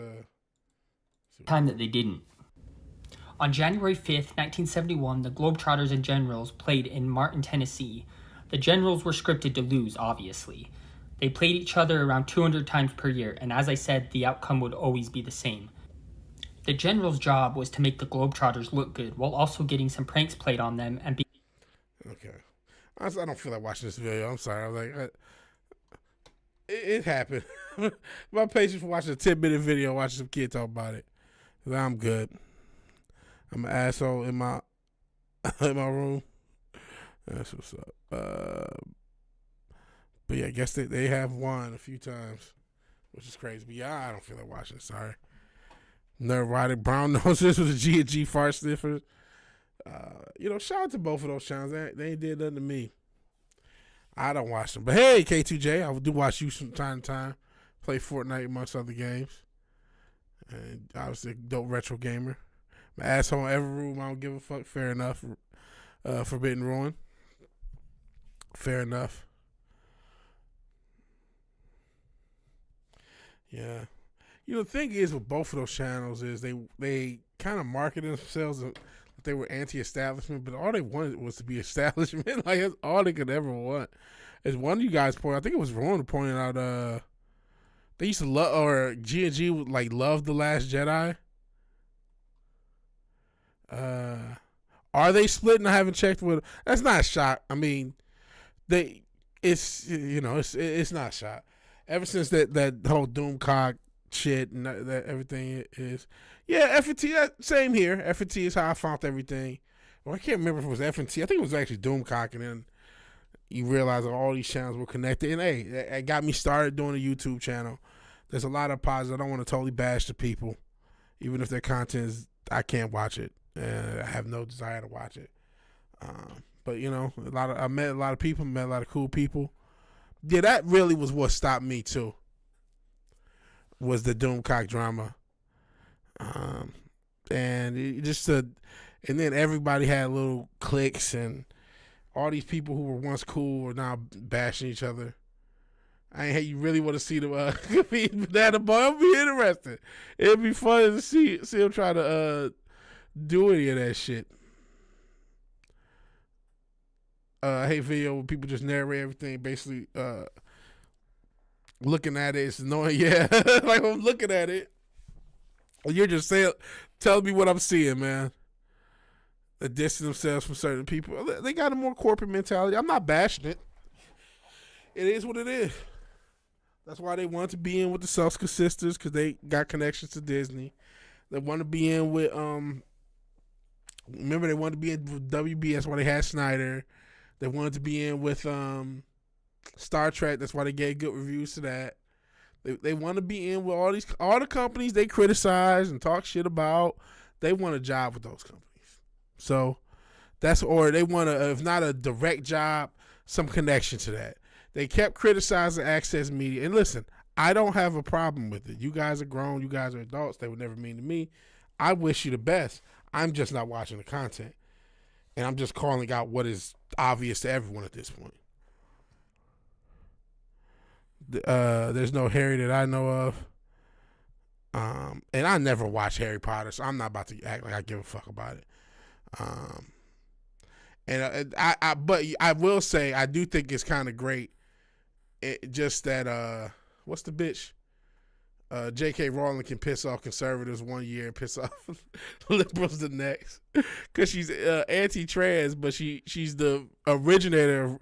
time that they didn't. On January 5th, 1971, the Globetrotters and Generals played in Martin, Tennessee. The Generals were scripted to lose, obviously. They played each other around 200 times per year, and as I said, the outcome would always be the same. The Generals' job was to make the Globetrotters look good while also getting some pranks played on them and be... Okay. I don't feel like watching this video. I'm sorry. I was like, it happened. My patience for watching a 10-minute video, watching some kid talk about it. I'm good. I'm an asshole in my room. That's what's up. But yeah, I guess they have won a few times, which is crazy. But yeah, I don't feel like watching it. Sorry. Neurotic brown noses with a G&G fart sniffers. Shout out to both of those channels. They ain't did nothing to me. I don't watch them. But hey, K2J, I do watch you from time to time. Play Fortnite amongst other games. And obviously a dope retro gamer. My asshole in every room, I don't give a fuck. Fair enough. Forbidden Ruin. Fair enough. Yeah. The thing is with both of those channels is they kind of marketed themselves that they were anti-establishment, but all they wanted was to be establishment. Like, that's all they could ever want. As one of you guys pointed, I think it was Ron pointing out, they used to love, or G&G would like love The Last Jedi. Are they splitting? I haven't checked with. That's not a shock. I mean, it's not a shock. Ever since that whole Doomcock shit and that everything is, yeah, F&T. Same here. F&T is how I found everything. Well, I can't remember if it was F&T. I think it was actually Doomcock, and then you realize that all these channels were connected. And hey, it got me started doing a YouTube channel. There's a lot of positives. I don't want to totally bash the people, even if their content is, I can't watch it. I have no desire to watch it. But I met a lot of people, met a lot of cool people. Yeah, that really was what stopped me too. Was the Doomcock drama, and and then everybody had little cliques, and all these people who were once cool are now bashing each other. You really want to see them Banana Boy? It'll be interesting. It'd be fun to see him try to do any of that shit. I hate video where people just narrate everything, basically looking at it. It's annoying, yeah. Like, I'm looking at it. You're just telling me what I'm seeing, man. They distance themselves from certain people. They got a more corporate mentality. I'm not bashing it. It is what it is. That's why they want to be in with the Suska sisters, because they got connections to Disney. They want to be in with remember they wanted to be in with WB. That's why they had Snyder. They wanted to be in with Star Trek. That's why they gave good reviews to that. They want to be in with all the companies they criticize and talk shit about. They want a job with those companies. So or they want if not a direct job, some connection to that. They kept criticizing Access Media. And listen, I don't have a problem with it. You guys are grown. You guys are adults. They would never mean to me. I wish you the best. I'm just not watching the content. And I'm just calling out what is obvious to everyone at this point. There's no Harry that I know of. And I never watched Harry Potter, so I'm not about to act like I give a fuck about it. But I will say I do think it's kind of great. Just that what's the bitch? J.K. Rowling can piss off conservatives one year and piss off liberals the next, because she's anti-trans, but she's the originator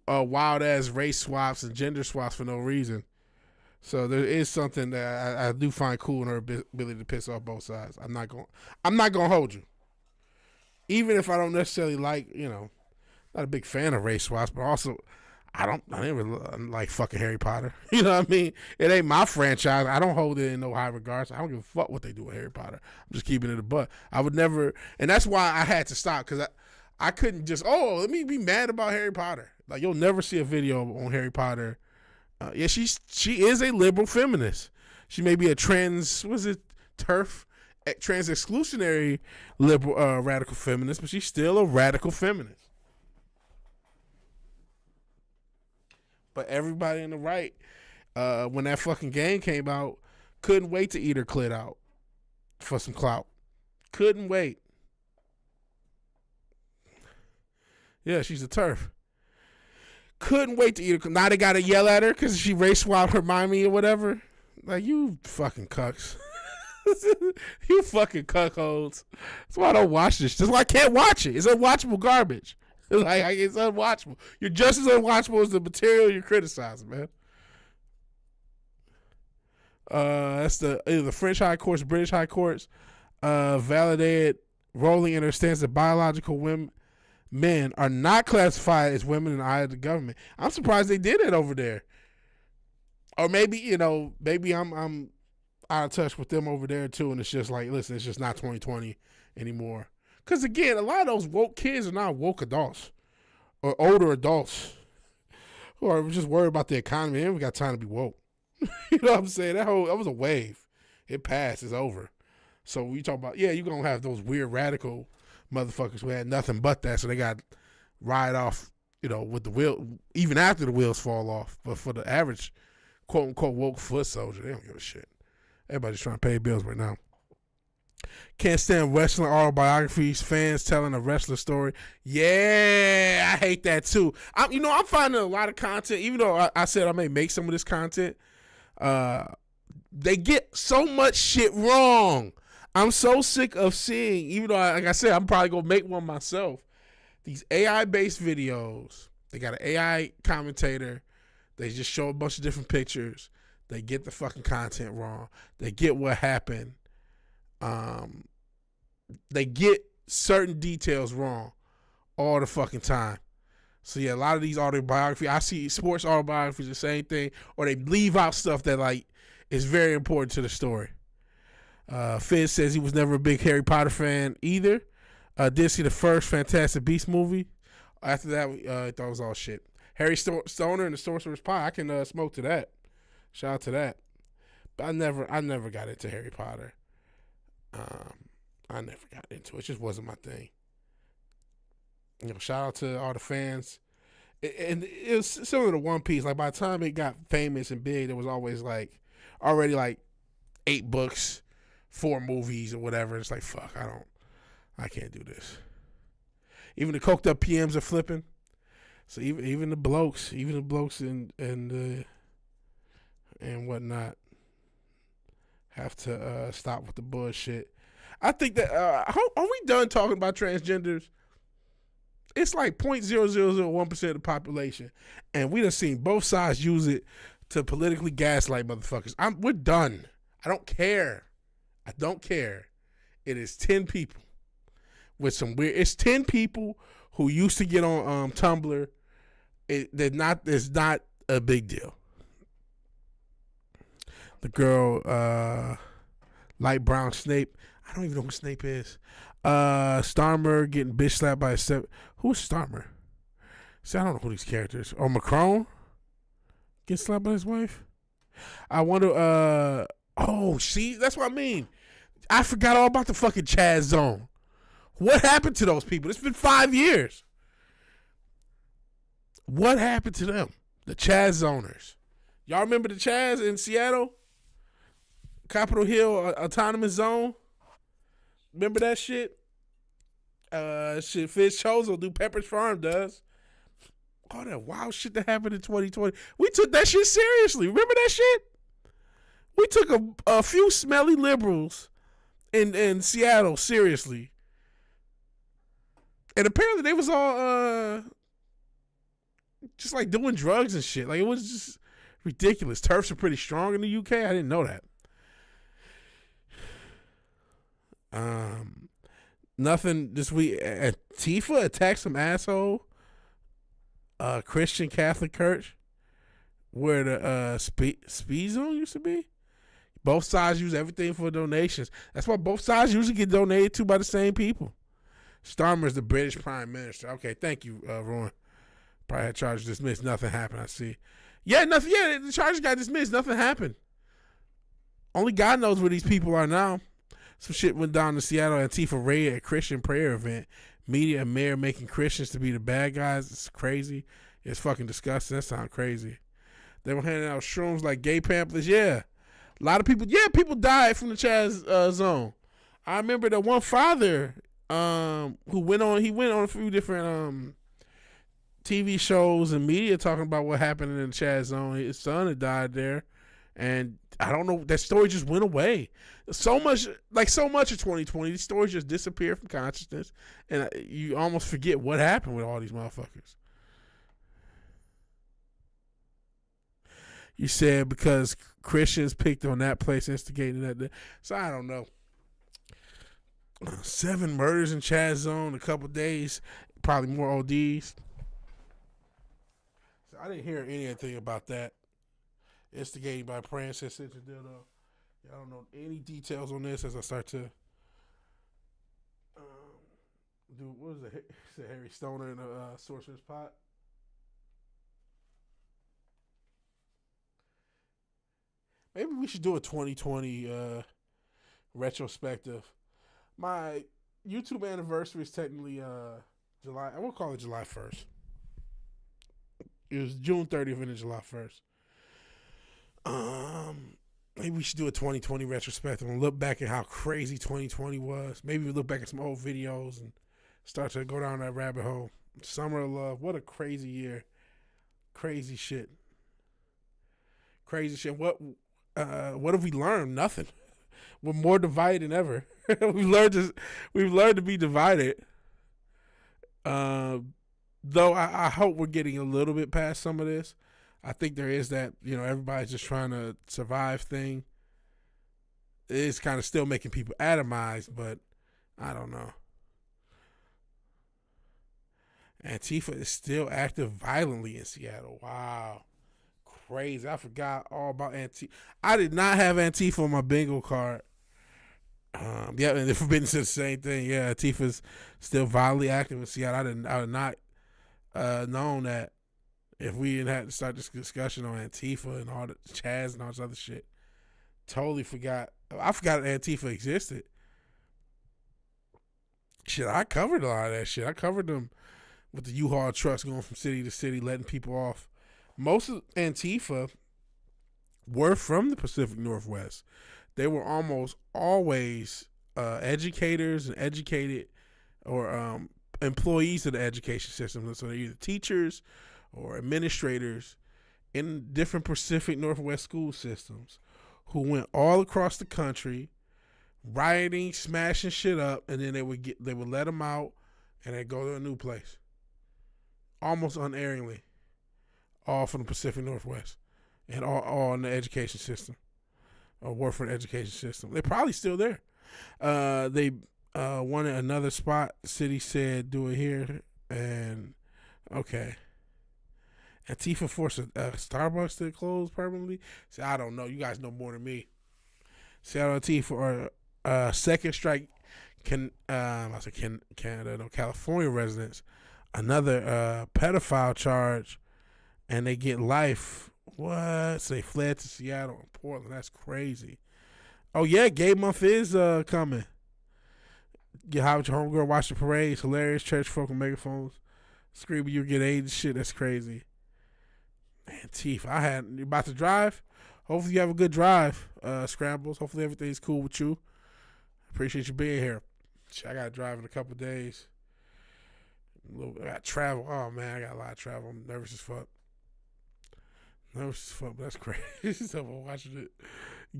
of wild ass race swaps and gender swaps for no reason. So there is something that I do find cool in her ability to piss off both sides. I'm not gonna hold you, even if I don't necessarily like, not a big fan of race swaps, but also I didn't really like fucking Harry Potter. You know what I mean? It ain't my franchise. I don't hold it in no high regards. I don't give a fuck what they do with Harry Potter. I'm just keeping it a buck. I would never, and that's why I had to stop, because I couldn't just, let me be mad about Harry Potter. Like, you'll never see a video on Harry Potter. Yeah, she is a liberal feminist. She may be a trans exclusionary liberal radical feminist, but she's still a radical feminist. But everybody in the right, when that fucking game came out, couldn't wait to eat her clit out for some clout. Couldn't wait. Yeah, she's a turf. Couldn't wait to eat her. Now they got to yell at her because she race swapped Hermione or whatever. Like, you fucking cucks. You fucking cuckolds. That's why I don't watch this. That's why I can't watch it. It's unwatchable garbage. It's unwatchable. You're just as unwatchable as the material you're criticizing, man. That's either the French high courts, British high courts, validated rolling in their stance that biological men are not classified as women in the eye of the government. I'm surprised they did it over there. Or maybe, maybe I'm out of touch with them over there too, and it's just like, listen, it's just not 2020 anymore. Because again, a lot of those woke kids are not woke adults or older adults who are just worried about the economy. They haven't got time to be woke. You know what I'm saying? That was a wave. It passed. It's over. So we talk about, you're going to have those weird radical motherfuckers who had nothing but that, so they got ride off, with the wheel, even after the wheels fall off. But for the average, quote unquote, woke foot soldier, they don't give a shit. Everybody's trying to pay bills right now. Can't stand wrestling autobiographies, fans telling a wrestler story. Yeah, I hate that too. I'm finding a lot of content, even though I said I may make some of this content. They get so much shit wrong. I'm so sick of seeing, even though, like I said, I'm probably going to make one myself. These AI-based videos, they got an AI commentator. They just show a bunch of different pictures. They get the fucking content wrong. They get what happened. They get certain details wrong all the fucking time. So yeah, a lot of these autobiographies, I see sports autobiographies, the same thing, or they leave out stuff that like is very important to the story. Fizz says he was never a big Harry Potter fan either. Did see the first Fantastic Beasts movie. After that, I thought it was all shit. Harry Stoner and the Sorcerer's Pie, I can smoke to that. Shout out to that. But I never got into Harry Potter. I never got into it. It just wasn't my thing. Shout out to all the fans. And it was similar to One Piece. Like, by the time it got famous and big, there was always already 8 books, 4 movies or whatever. It's like, fuck, I can't do this. Even the coked up PMs are flipping. So even the blokes and whatnot have to stop with the bullshit. I think that are we done talking about transgenders? It's like 0.0001% of the population, and we done seen both sides use it to politically gaslight motherfuckers. We're done. I don't care. It is 10 people with some weird. It's 10 people who used to get on Tumblr. It's not a big deal. The girl, light brown Snape. I don't even know who Snape is. Starmer getting bitch slapped by a step. Who's Starmer? See, I don't know who these characters. Or Macron getting slapped by his wife. I wonder. See, that's what I mean. I forgot all about the fucking Chaz Zone. What happened to those people? It's been 5 years. What happened to them? The Chaz Zoners. Y'all remember the Chaz in Seattle? Capitol Hill Autonomous Zone? Remember that shit? Shit, Fizz Chose will do Pepperidge Farm does. All that wild shit that happened in 2020. We took that shit seriously. Remember that shit? We took a few smelly liberals in Seattle seriously. And apparently they was all just like doing drugs and shit. Like, it was just ridiculous. Turfs are pretty strong in the UK. I didn't know that. Nothing this week. Antifa attacked some asshole Christian Catholic church where the speed zone used to be. Both sides use everything for donations. That's why both sides usually get donated to by the same people. Starmer's the British Prime Minister. Okay, thank you, Ron. Probably had charges dismissed. Nothing happened, I see. Yeah, nothing. Yeah, the charges got dismissed. Nothing happened. Only God knows where these people are now. Some shit went down in Seattle. Antifa raid at a Christian prayer event. Media and mayor making Christians to be the bad guys. It's crazy. It's fucking disgusting. That sounds crazy. They were handing out shrooms like gay pamphlets. Yeah. A lot of people. Yeah, people died from the Chaz zone. I remember that one father who went on a few different TV shows and media talking about what happened in the Chaz zone. His son had died there. And I don't know. That story just went away. So much of 2020, these stories just disappear from consciousness, and you almost forget what happened with all these motherfuckers. You said because Christians picked on that place, instigating that. So I don't know. 7 murders in Chaz Zone, a couple days, probably more ODs. So I didn't hear anything about that. Instigating by Francis Dildo. I don't know any details on this as I start to do. What was it? Harry Stoner in a Sorcerer's Pot. Maybe we should do a 2020 retrospective. My YouTube anniversary is technically July. I will call it July 1st. It was June 30th and July 1st. Maybe we should do a 2020 retrospective and look back at how crazy 2020 was. Maybe we look back at some old videos and start to go down that rabbit hole. Summer of Love. What a crazy year. Crazy shit. Crazy shit. What have we learned? Nothing. We're more divided than ever. We've learned to be divided. Though I hope we're getting a little bit past some of this. I think there is that, everybody's just trying to survive thing. It's kind of still making people atomized, but I don't know. Antifa is still active violently in Seattle. Wow. Crazy. I forgot all about Antifa. I did not have Antifa on my bingo card. Yeah, and the Forbidden said the same thing. Yeah, Antifa's still violently active in Seattle. I had not known that. If we didn't have to start this discussion on Antifa and all the Chaz and all this other shit. Totally forgot. I forgot Antifa existed. Shit, I covered a lot of that shit. I covered them with the U-Haul trucks going from city to city, letting people off. Most of Antifa were from the Pacific Northwest. They were almost always educators and educated or employees of the education system. So they're either teachers or administrators in different Pacific Northwest school systems who went all across the country rioting, smashing shit up, and then they would let them out and they'd go to a new place. Almost unerringly. All from the Pacific Northwest and all in the education system or work for the education system. They're probably still there. They wanted another spot. The city said, do it here. And okay. Antifa forced Starbucks to close permanently. See, I don't know. You guys know more than me. Seattle Antifa or second strike California residents. Another pedophile charge, and they get life. What? So they fled to Seattle and Portland. That's crazy. Oh yeah, Gay Month is coming. Get high with your homegirl, watch the parade. It's hilarious. Church folk with megaphones screaming you get AIDS. Shit, that's crazy. Antifa. You about to drive? Hopefully you have a good drive, Scrambles. Hopefully everything's cool with you. Appreciate you being here. Shit, I got to drive in a couple days. I got travel. Oh man, I got a lot of travel. I'm nervous as fuck. But that's crazy. So I'm watching it.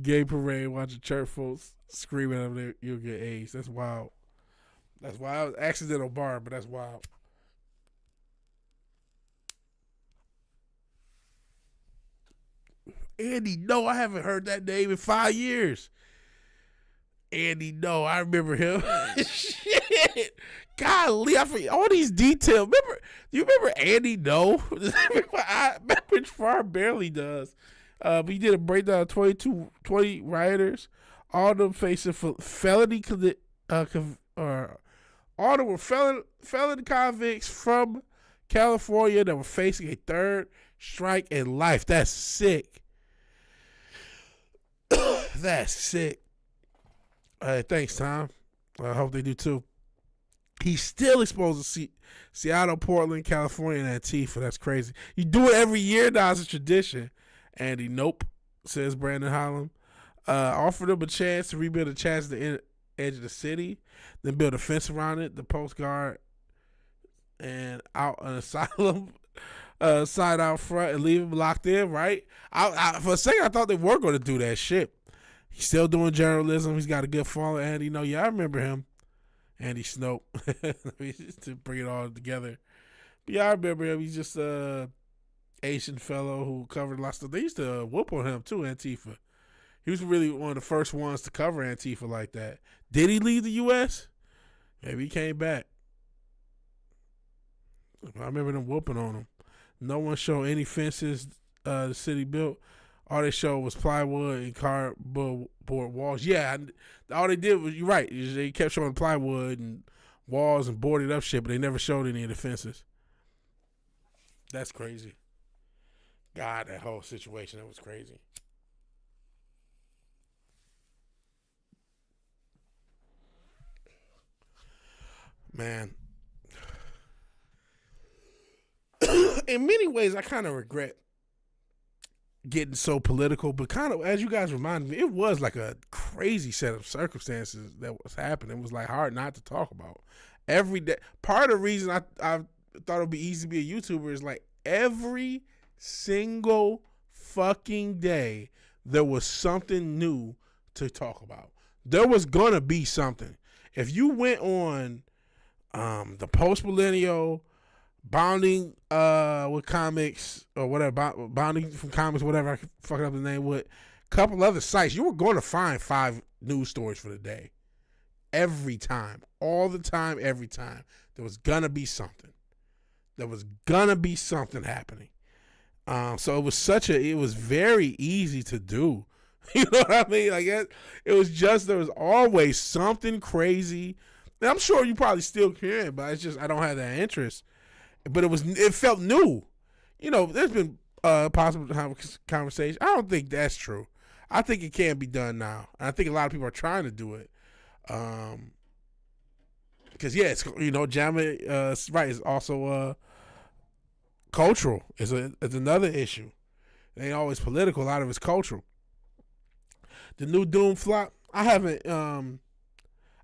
Gay parade, watching church folks screaming over there, you'll get AIDS. That's wild. That's wild. Accidental bar, but that's wild. Andy, no, I haven't heard that name in 5 years. Andy, no, I remember him. Shit. Golly, I forget all these details. Do you remember Andy? No. Which far barely does. But he did a breakdown of 20 rioters. All of them facing felony all of them were felony convicts from California that were facing a third strike in life. That's sick. That's sick. Thanks, Tom. I hope they do too. He's still exposed to Seattle, Portland, California, and Antifa. That's crazy. You do it every year now. It's a tradition. Andy, nope, says Brandon Holland. Offered him a chance to rebuild a chance at the edge of the city, then build a fence around it, the Coast Guard, and out an asylum. side out front and leave him locked in, right? For a second, I thought they were going to do that shit. He's still doing journalism. He's got a good follower. Andy, yeah, I remember him. Andy Snope. To bring it all together. But yeah, I remember him. He's just a Asian fellow who covered lots of stuff. They used to whoop on him too, Antifa. He was really one of the first ones to cover Antifa like that. Did he leave the U.S.? Maybe he came back. I remember them whooping on him. No one showed any fences the city built. All they showed was plywood and cardboard walls. Yeah, all they did was, you're right, they kept showing plywood and walls and boarded up shit, but they never showed any of the fences. That's crazy. God, that whole situation, that was crazy. Man. In many ways, I kind of regret getting so political, but kind of, as you guys reminded me, it was like a crazy set of circumstances that was happening. It was like hard not to talk about. Every day, part of the reason I thought it would be easy to be a YouTuber is like every single fucking day there was something new to talk about. There was gonna be something. If you went on the post-millennial bounding with comics or whatever, bounding from comics, whatever, I fucking up the name with, a couple other sites, you were going to find 5 news stories for the day. Every time, all the time, every time, there was gonna be something. There was gonna be something happening. So it was very easy to do. You know what I mean? Like it was just, there was always something crazy. And I'm sure you probably still can, but it's just I don't have that interest. But it felt new. You know, there's been possible conversation. I don't think that's true. I think it can be done now. And I think a lot of people are trying to do it. Because it's, you know, jamming right is also cultural. It's another issue. It ain't always political. A lot of it's cultural. The new Doom flop, I haven't.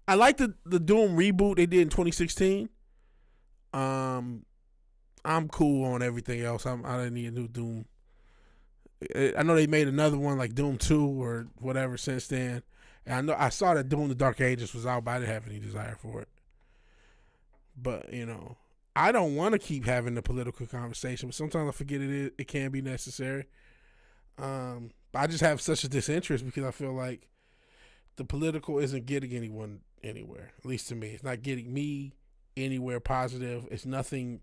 I like the Doom reboot they did in 2016. I'm cool on everything else. I didn't need a new Doom. I know they made another one like Doom 2 or whatever since then. And I know I saw that Doom the Dark Ages was out, but I didn't have any desire for it. But, you know, I don't want to keep having the political conversation, but sometimes I forget it can be necessary. I just have such a disinterest because I feel like the political isn't getting anyone anywhere, at least to me. It's not getting me anywhere positive. It's nothing.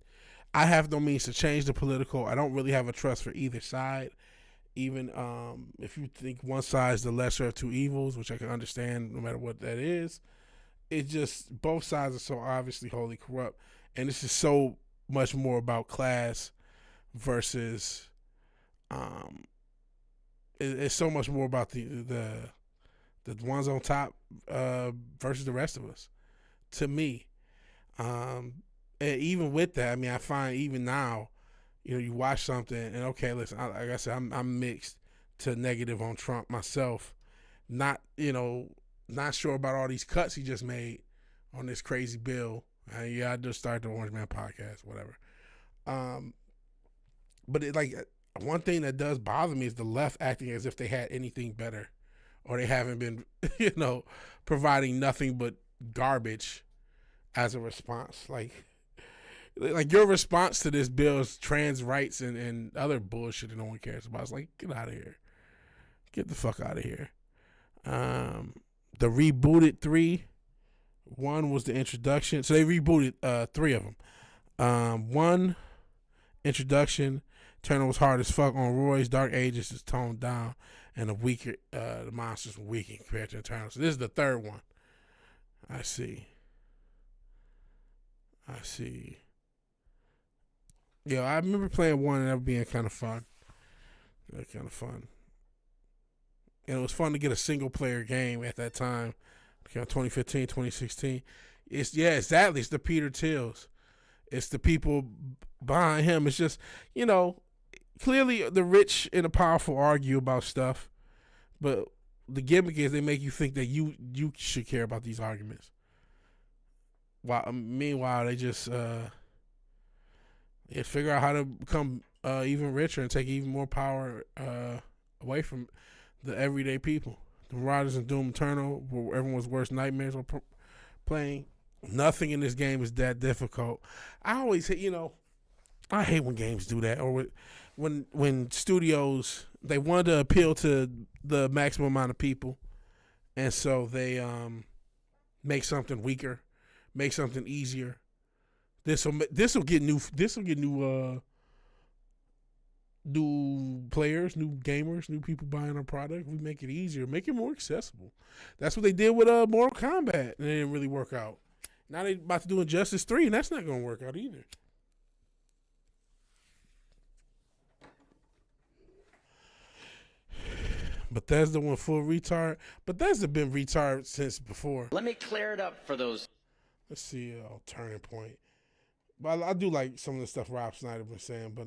I have no means to change the political. I don't really have a trust for either side. Even if you think one side is the lesser of two evils, which I can understand no matter what that is, it just, both sides are so obviously wholly corrupt. And this is so much more about class versus, it's so much more about the ones on top versus the rest of us, to me. And even with that, I mean, I find even now, you know, you watch something and okay, listen, like I said, I'm mixed to negative on Trump myself. Not sure about all these cuts he just made on this crazy bill. I just started the Orange Man podcast, whatever. But one thing that does bother me is the left acting as if they had anything better, or they haven't been, providing nothing but garbage as a response. Like your response to this bill is trans rights and other bullshit that no one cares about. It's like, get out of here. Get the fuck out of here. The rebooted 3. 1 was the introduction. So they rebooted 3 of them. 1, introduction. Turner was hard as fuck on Roy's. Dark Ages is toned down. And the monsters were weakened compared to Eternal. So this is the 3rd one. I see. Yeah, I remember playing 1 and that being kind of fun. And it was fun to get a single player game at that time. 2015, 2016. Exactly. It's the Peter Tills. It's the people behind him. It's just, clearly the rich and the powerful argue about stuff, but the gimmick is they make you think that you should care about these arguments. Meanwhile, they just and figure out how to become even richer and take even more power away from the everyday people. The Marauders and Doom Eternal were everyone's worst nightmares were playing. Nothing in this game is that difficult. I always hate, I hate when games do that, or when studios, they want to appeal to the maximum amount of people, and so they make something weaker, make something easier. This will get new players, new gamers, new people buying our product. We make it easier, make it more accessible. That's what they did with Mortal Kombat, and it didn't really work out. Now they're about to do Injustice 3, and that's not going to work out either. Bethesda went full retard. Bethesda been retard since before. Let me clear it up for those. Let's see, Turning Point. But I do like some of the stuff Rob Snyder was saying, but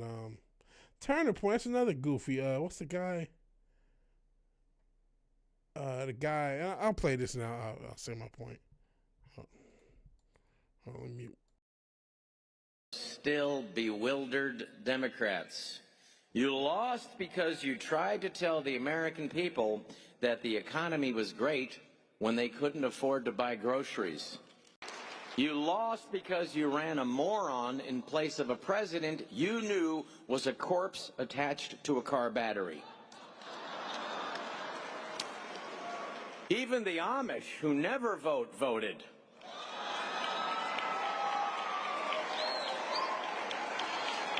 Turning Point, that's another goofy. What's the guy? I'll play this now. I'll say my point. Hold on, mute. Still bewildered Democrats. You lost because you tried to tell the American people that the economy was great when they couldn't afford to buy groceries. You lost because you ran a moron in place of a president you knew was a corpse attached to a car battery. Even the Amish, who never voted.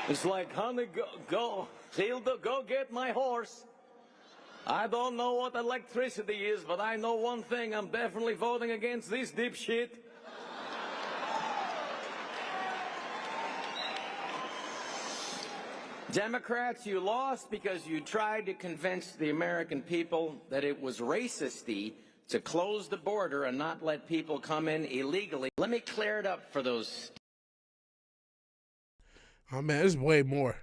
It's like, honey, go, Hilda, go get my horse. I don't know what electricity is, but I know one thing. I'm definitely voting against this dipshit. Democrats, you lost because you tried to convince the American people that it was racist-y to close the border and not let people come in illegally. Let me clear it up for those. Oh man, there's way more.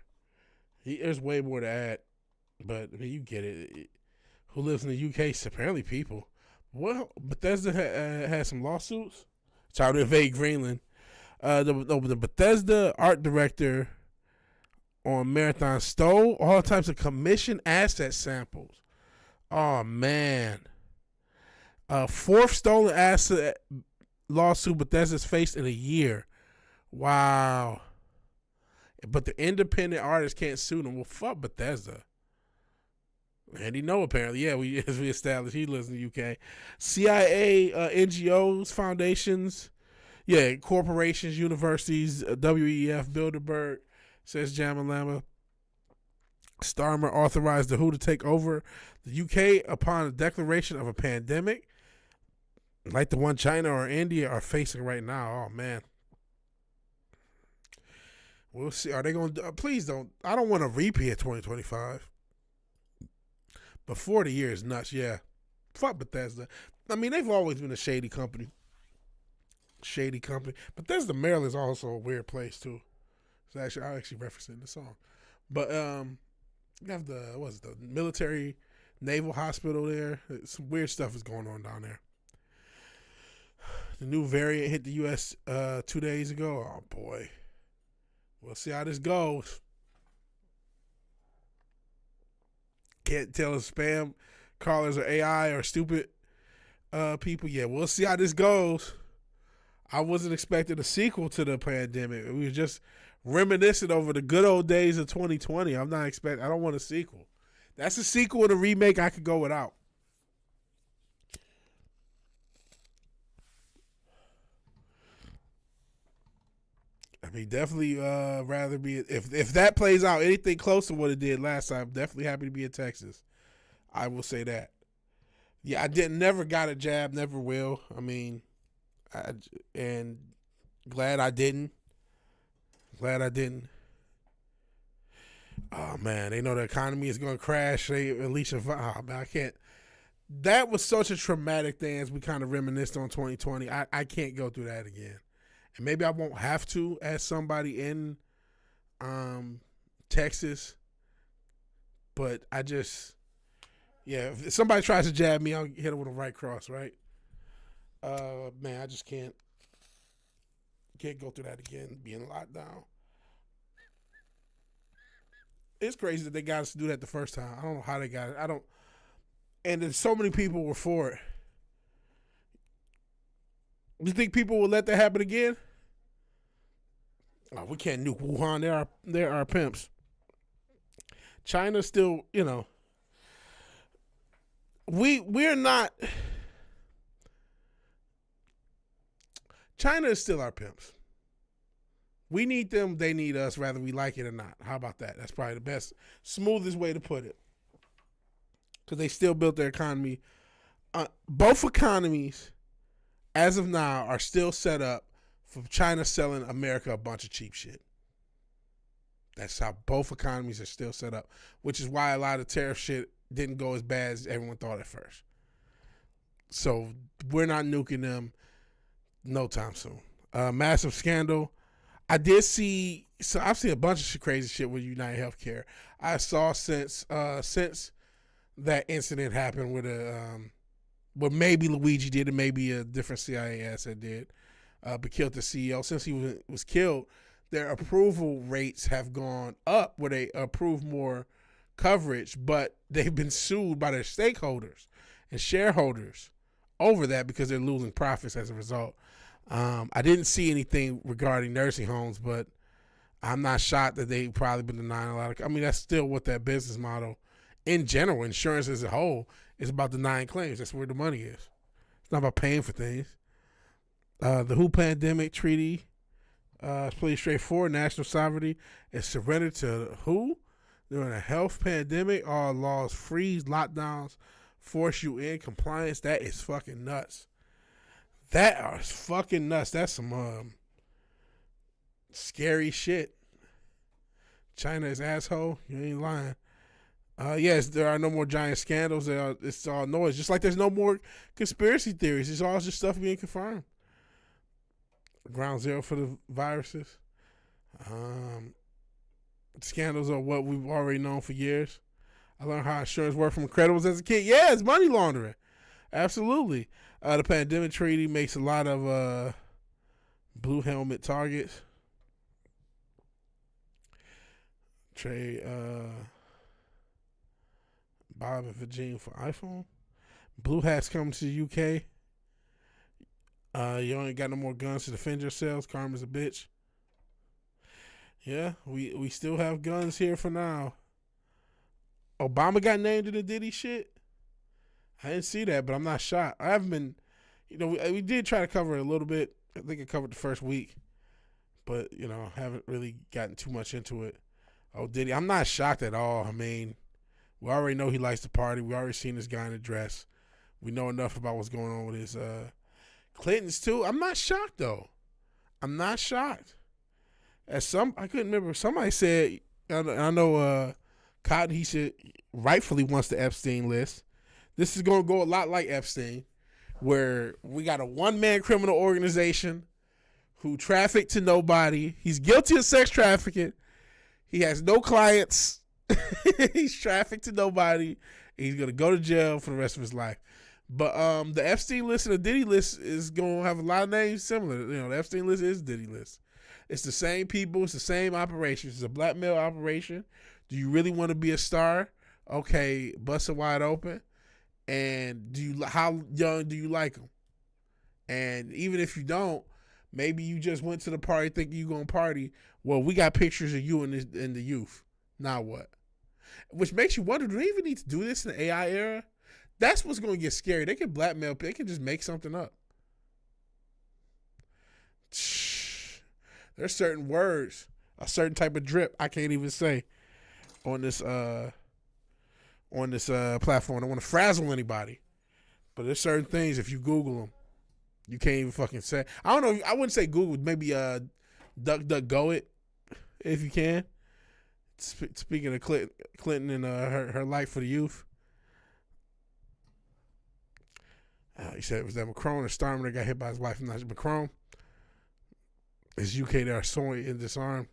There's way more to add, but I mean, you get it. Who lives in the UK? It's apparently people. Well, Bethesda has some lawsuits. Trying to invade Greenland. The Bethesda art director on Marathon stole all types of commission asset samples. Oh man. Fourth stolen asset lawsuit Bethesda's faced in a year. Wow. But the independent artists can't sue them. Well, fuck Bethesda. And he know apparently. Yeah, as we established, he lives in the UK. CIA, NGOs, foundations, yeah, corporations, universities, WEF, Bilderberg, says Jamalama. Starmer authorized the WHO to take over the UK upon a declaration of a pandemic, like the one China or India are facing right now. Oh, man. We'll see. Are they going to... please don't... I don't want a repeat of 2025. But 40 years nuts, yeah. Fuck Bethesda. I mean, they've always been a shady company. Shady company. Bethesda, Maryland is also a weird place, too. So actually, I'll actually reference it in the song. But you have the military naval hospital there. Some weird stuff is going on down there. The new variant hit the U.S. 2 days ago. Oh, boy. We'll see how this goes. Can't tell if spam callers are AI or stupid people. Yeah, we'll see how this goes. I wasn't expecting a sequel to the pandemic. We were just reminiscing over the good old days of 2020. I don't want a sequel. That's a sequel and a remake I could go without. I mean, definitely rather be if that plays out anything close to what it did last time. Definitely happy to be in Texas. I will say that. Yeah, never got a jab, never will. I mean, and glad I didn't. Glad I didn't. Oh man, they know the economy is going to crash. I can't. That was such a traumatic thing as we kind of reminisced on 2020. I can't go through that again. And maybe I won't have to as somebody in Texas. But I just, yeah, if somebody tries to jab me, I'll hit them with a right cross, right? Man, I just can't go through that again, being locked down. it's crazy that they got us to do that the first time. I don't know how they got it. And then so many people were for it. You think people will let that happen again? Oh, we can't nuke Wuhan. They're our pimps. China's still, we're not. China is still our pimps. We need them, they need us, whether we like it or not. How about that? That's probably the best, smoothest way to put it. Because they still built their economy. Both economies, as of now, are still set up for China selling America a bunch of cheap shit. That's how both economies are still set up, which is why a lot of tariff shit didn't go as bad as everyone thought at first. So we're not nuking them no time soon. Massive scandal. I've seen a bunch of crazy shit with United Healthcare. I saw since that incident happened with what maybe Luigi did and maybe a different CIA asset did, but killed the CEO. Since he was killed, their approval rates have gone up where they approve more coverage, but they've been sued by their stakeholders and shareholders over that because they're losing profits as a result. I didn't see anything regarding nursing homes, but I'm not shocked that they've probably been denying a lot of. I mean, that's still what that business model, in general, insurance as a whole, is about denying claims. That's where the money is. It's not about paying for things. The WHO pandemic treaty is pretty straightforward. National sovereignty is surrendered to WHO during a health pandemic. All laws freeze, lockdowns, force you in compliance. That is fucking nuts. That is fucking nuts. That's some scary shit. China is asshole. You ain't lying. Yes, there are no more giant scandals. It's all noise. Just like there's no more conspiracy theories. It's all just stuff being confirmed. Ground zero for the viruses. Scandals are what we've already known for years. I learned how insurance worked from Incredibles as a kid. Yeah, it's money laundering. Absolutely. The pandemic treaty makes a lot of blue helmet targets. Trade Bob and Virginia for iPhone. Blue hats coming to the UK. You ain't got no more guns to defend yourselves. Karma's a bitch. Yeah, we still have guns here for now. Obama got named in the Diddy shit. I didn't see that, but I'm not shocked. I haven't been, we did try to cover it a little bit. I think I covered the first week, but, haven't really gotten too much into it. Oh, Diddy, I'm not shocked at all. I mean, we already know he likes to party. We already seen this guy in a dress. We know enough about what's going on with his Clintons too. I'm not shocked though. I'm not shocked. I couldn't remember. Somebody said, I know Cotton, he said rightfully wants the Epstein list. This is going to go a lot like Epstein, where we got a one-man criminal organization who trafficked to nobody. He's guilty of sex trafficking. He has no clients. He's trafficked to nobody. He's going to go to jail for the rest of his life. But the Epstein list and the Diddy list is going to have a lot of names similar. The Epstein list is Diddy list. It's the same people. It's the same operation. It's a blackmail operation. Do you really want to be a star? Okay, bust it wide open. And how young do you like them? And even if you don't, maybe you just went to the party thinking you're going to party. Well, we got pictures of you in the youth. Now what? Which makes you wonder, do they even need to do this in the AI era? That's what's going to get scary. They can blackmail. They can just make something up. There's certain words, a certain type of drip I can't even say on this platform. I don't want to frazzle anybody, but there's certain things if you Google them, you can't even fucking say. I don't know. I wouldn't say Google. Maybe DuckDuckGo it if you can. Speaking of Clinton and her life for the youth. He said it was that Macron or Starmer that got hit by his wife. Not Macron. It's UK that are sorry and disarmed.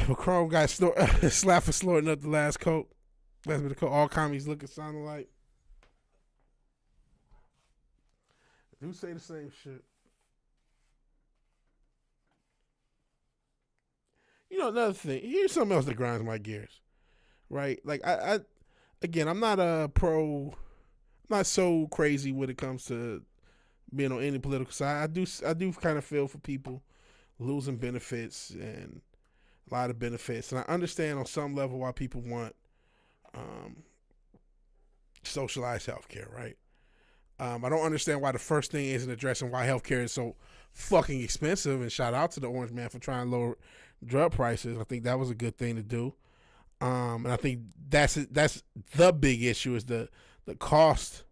Macron got slapped for snorting up the last coke. Last bit of coke. All commies look and sound alike. Do say the same shit. another thing. Here's something else that grinds my gears, right? Like again, I'm not I'm not so crazy when it comes to being on any political side. I do kind of feel for people losing benefits and a lot of benefits, and I understand on some level why people want socialized healthcare, right? I don't understand why the first thing isn't addressing why healthcare is so fucking expensive. And shout out to the Orange Man for trying to lower drug prices. I think that was a good thing to do. And I think that's the big issue is the cost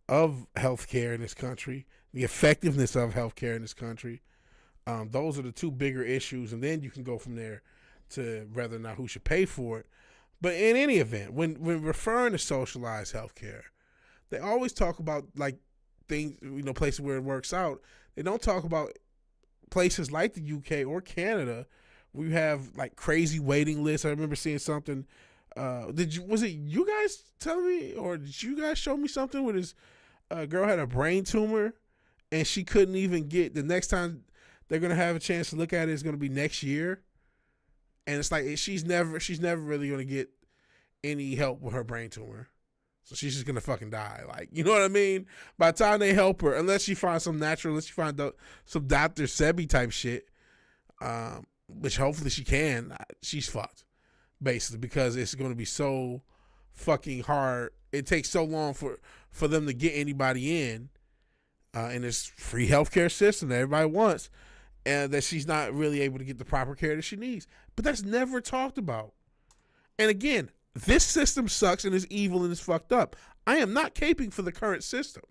of healthcare in this country, the effectiveness of healthcare in this country. Those are the two bigger issues, and then you can go from there to whether or not who should pay for it. But in any event, when referring to socialized healthcare, they always talk about like things, places where it works out. They don't talk about places like the UK or Canada where you have like crazy waiting lists. I remember seeing something. Was it you guys telling me, or did you guys show me something where this girl had a brain tumor and she couldn't even get, the next time they're gonna have a chance to look at it is gonna be next year, and it's like she's never really gonna get any help with her brain tumor. So she's just going to fucking die. Like, you know what I mean? By the time they help her, unless she finds some some Dr. Sebi type shit, which hopefully she can, she's fucked. Basically, because it's going to be so fucking hard. It takes so long for them to get anybody in this free healthcare system that everybody wants, and that she's not really able to get the proper care that she needs. But that's never talked about. And again, this system sucks and is evil and is fucked up. I am not caping for the current system.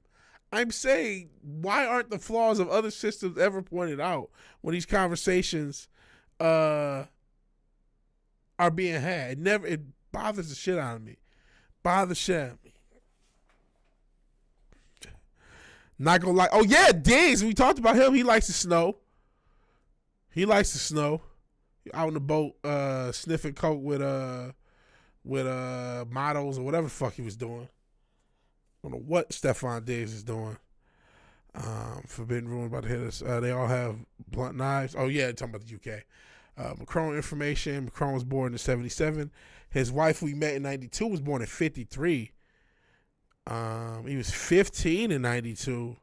I'm saying, why aren't the flaws of other systems ever pointed out when these conversations are being had? It bothers the shit out of me. Not gonna lie. Oh yeah, Diggs. We talked about him. He likes the snow. Out on the boat, sniffing coke with models or whatever the fuck he was doing. I don't know what Stephon Diggs is doing. Forbidden Room about to hit us. They all have blunt knives. Oh yeah, talking about the UK. Macron information. Macron was born in 1977. His wife we met in 1992 was born in 1953. He was 15 in 1992.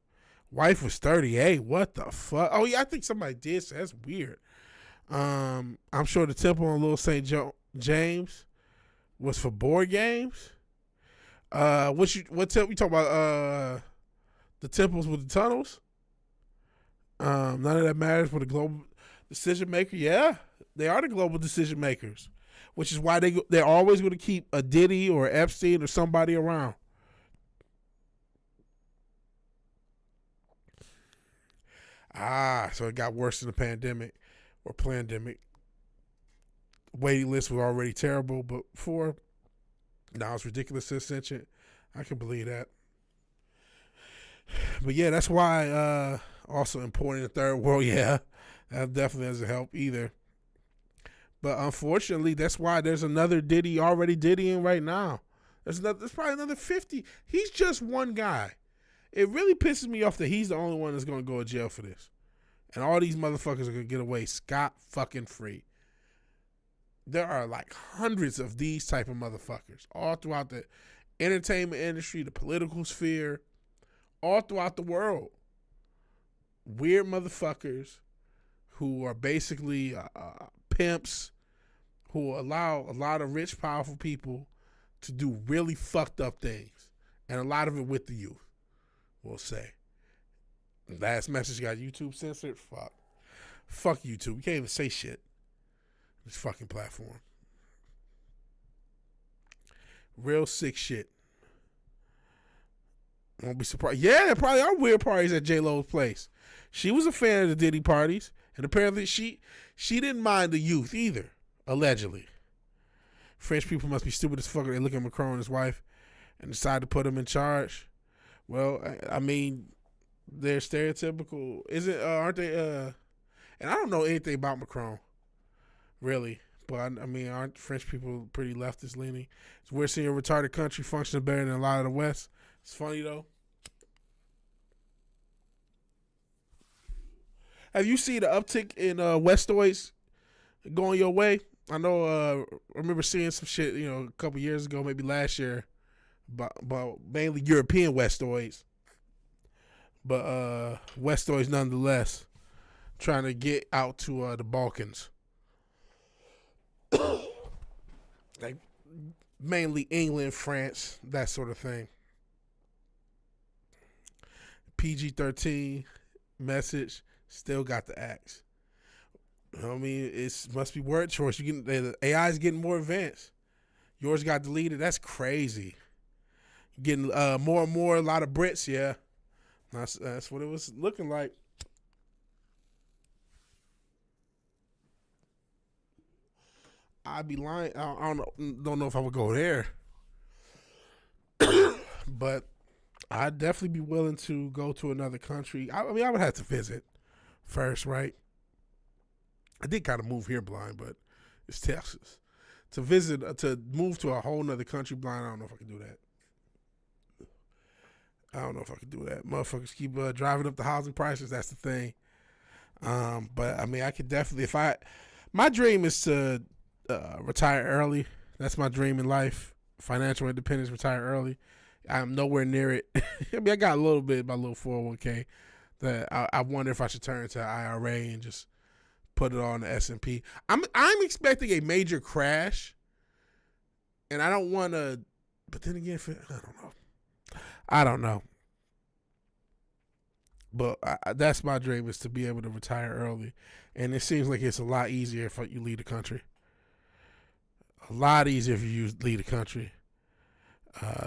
Wife was 38. What the fuck? Oh yeah, I think somebody did say that's weird. I'm sure the temple on Little St. James was for board games. We talk about the temples with the tunnels. None of that matters for the global decision maker. Yeah, they are the global decision makers, which is why they're always going to keep a Diddy or Epstein or somebody around. So it got worse in the pandemic or plandemic. Waiting list was already terrible, but now it's ridiculous ascension. I can believe that. But yeah, that's why also important in the third world. Yeah, that definitely doesn't help either. But unfortunately, that's why there's another Diddy already Diddying right now. There's probably another 50. He's just one guy. It really pisses me off that he's the only one that's going to go to jail for this. And all these motherfuckers are going to get away scot fucking free. There are like hundreds of these type of motherfuckers all throughout the entertainment industry, the political sphere, all throughout the world. Weird motherfuckers who are basically pimps who allow a lot of rich, powerful people to do really fucked up things. And a lot of it with the youth, we'll say. Last message got YouTube censored. Fuck YouTube. You can't even say shit. This fucking platform. Real sick shit. Won't be surprised. Yeah, there probably are weird parties at J-Lo's place. She was a fan of the Diddy parties, and apparently she didn't mind the youth either, allegedly. French people must be stupid as fuck. They look at Macron and his wife and decide to put him in charge. Well, I mean, they're stereotypical. Aren't they? And I don't know anything about Macron, really. But I mean, aren't French people pretty leftist leaning? It's weird seeing a retarded country functioning better than a lot of the West. It's funny though. Have you seen the uptick in Westoids going your way. I know. I remember seeing some shit, a couple years ago, maybe last year, about mainly European Westoids, but Westoids nonetheless, trying to get out to the Balkans, like mainly England, France, that sort of thing. PG-13 message, still got the axe. You know what I mean? It must be word choice. The AI is getting more advanced. Yours got deleted. That's crazy. Getting more and more, a lot of Brits, yeah. That's what it was looking like. I'd be lying. I don't know if I would go there. But I'd definitely be willing to go to another country. I mean, I would have to visit first, right? I did kind of move here blind, but it's Texas. To visit, to move to a whole nother country blind, I don't know if I can do that. Motherfuckers keep driving up the housing prices. That's the thing. But I mean, I could definitely, my dream is to retire early. That's my dream in life. Financial independence, retire early. I'm nowhere near it. I mean, I got a little bit, my little 401k that I wonder if I should turn into an IRA and just put it on the S&P. I'm expecting a major crash, and I don't want to. But then again, I don't know. But that's my dream, is to be able to retire early, and it seems like it's a lot easier if you leave the country. A lot easier if you leave the country.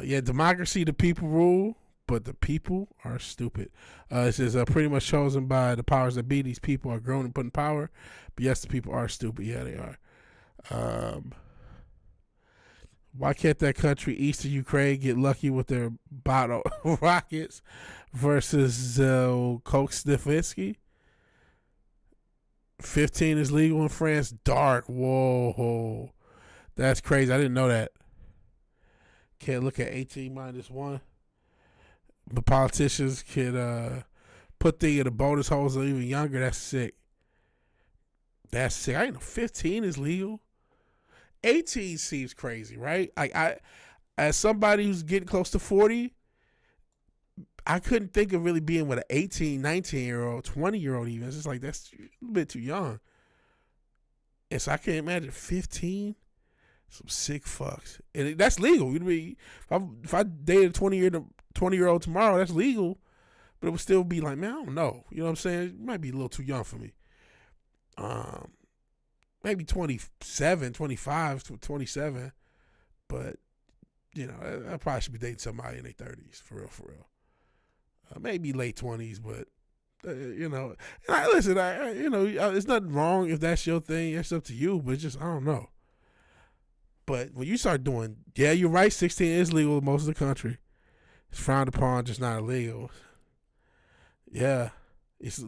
Democracy, the people rule, but the people are stupid. It says pretty much chosen by the powers that be. These people are grown and put in power, but yes, the people are stupid. Yeah, they are. Why can't that country east of Ukraine get lucky with their bottle rockets versus Coke Sniffisky? 15 is legal in France. Dark. Whoa. That's crazy. I didn't know that. Can't look at 18 minus 1. But politicians can put the in the bonus holes or even younger. That's sick. I didn't know 15 is legal. 18 seems crazy, right? I as somebody who's getting close to 40, I couldn't think of really being with an 18, 19-year-old, 20-year-old even. It's just like, that's a little bit too young. And so I can't imagine 15. Some sick fucks. And that's legal. If I dated a 20-year-old tomorrow, that's legal. But it would still be like, man, I don't know. You know what I'm saying? It might be a little too young for me. Maybe 27, 25, 27. But, I probably should be dating somebody in their 30s, for real. Maybe late 20s, but, And listen, there's nothing wrong if that's your thing. That's up to you. But it's just, I don't know. But when you start doing, yeah, you're right, 16 is legal in most of the country. It's frowned upon, just not illegal. Yeah. Most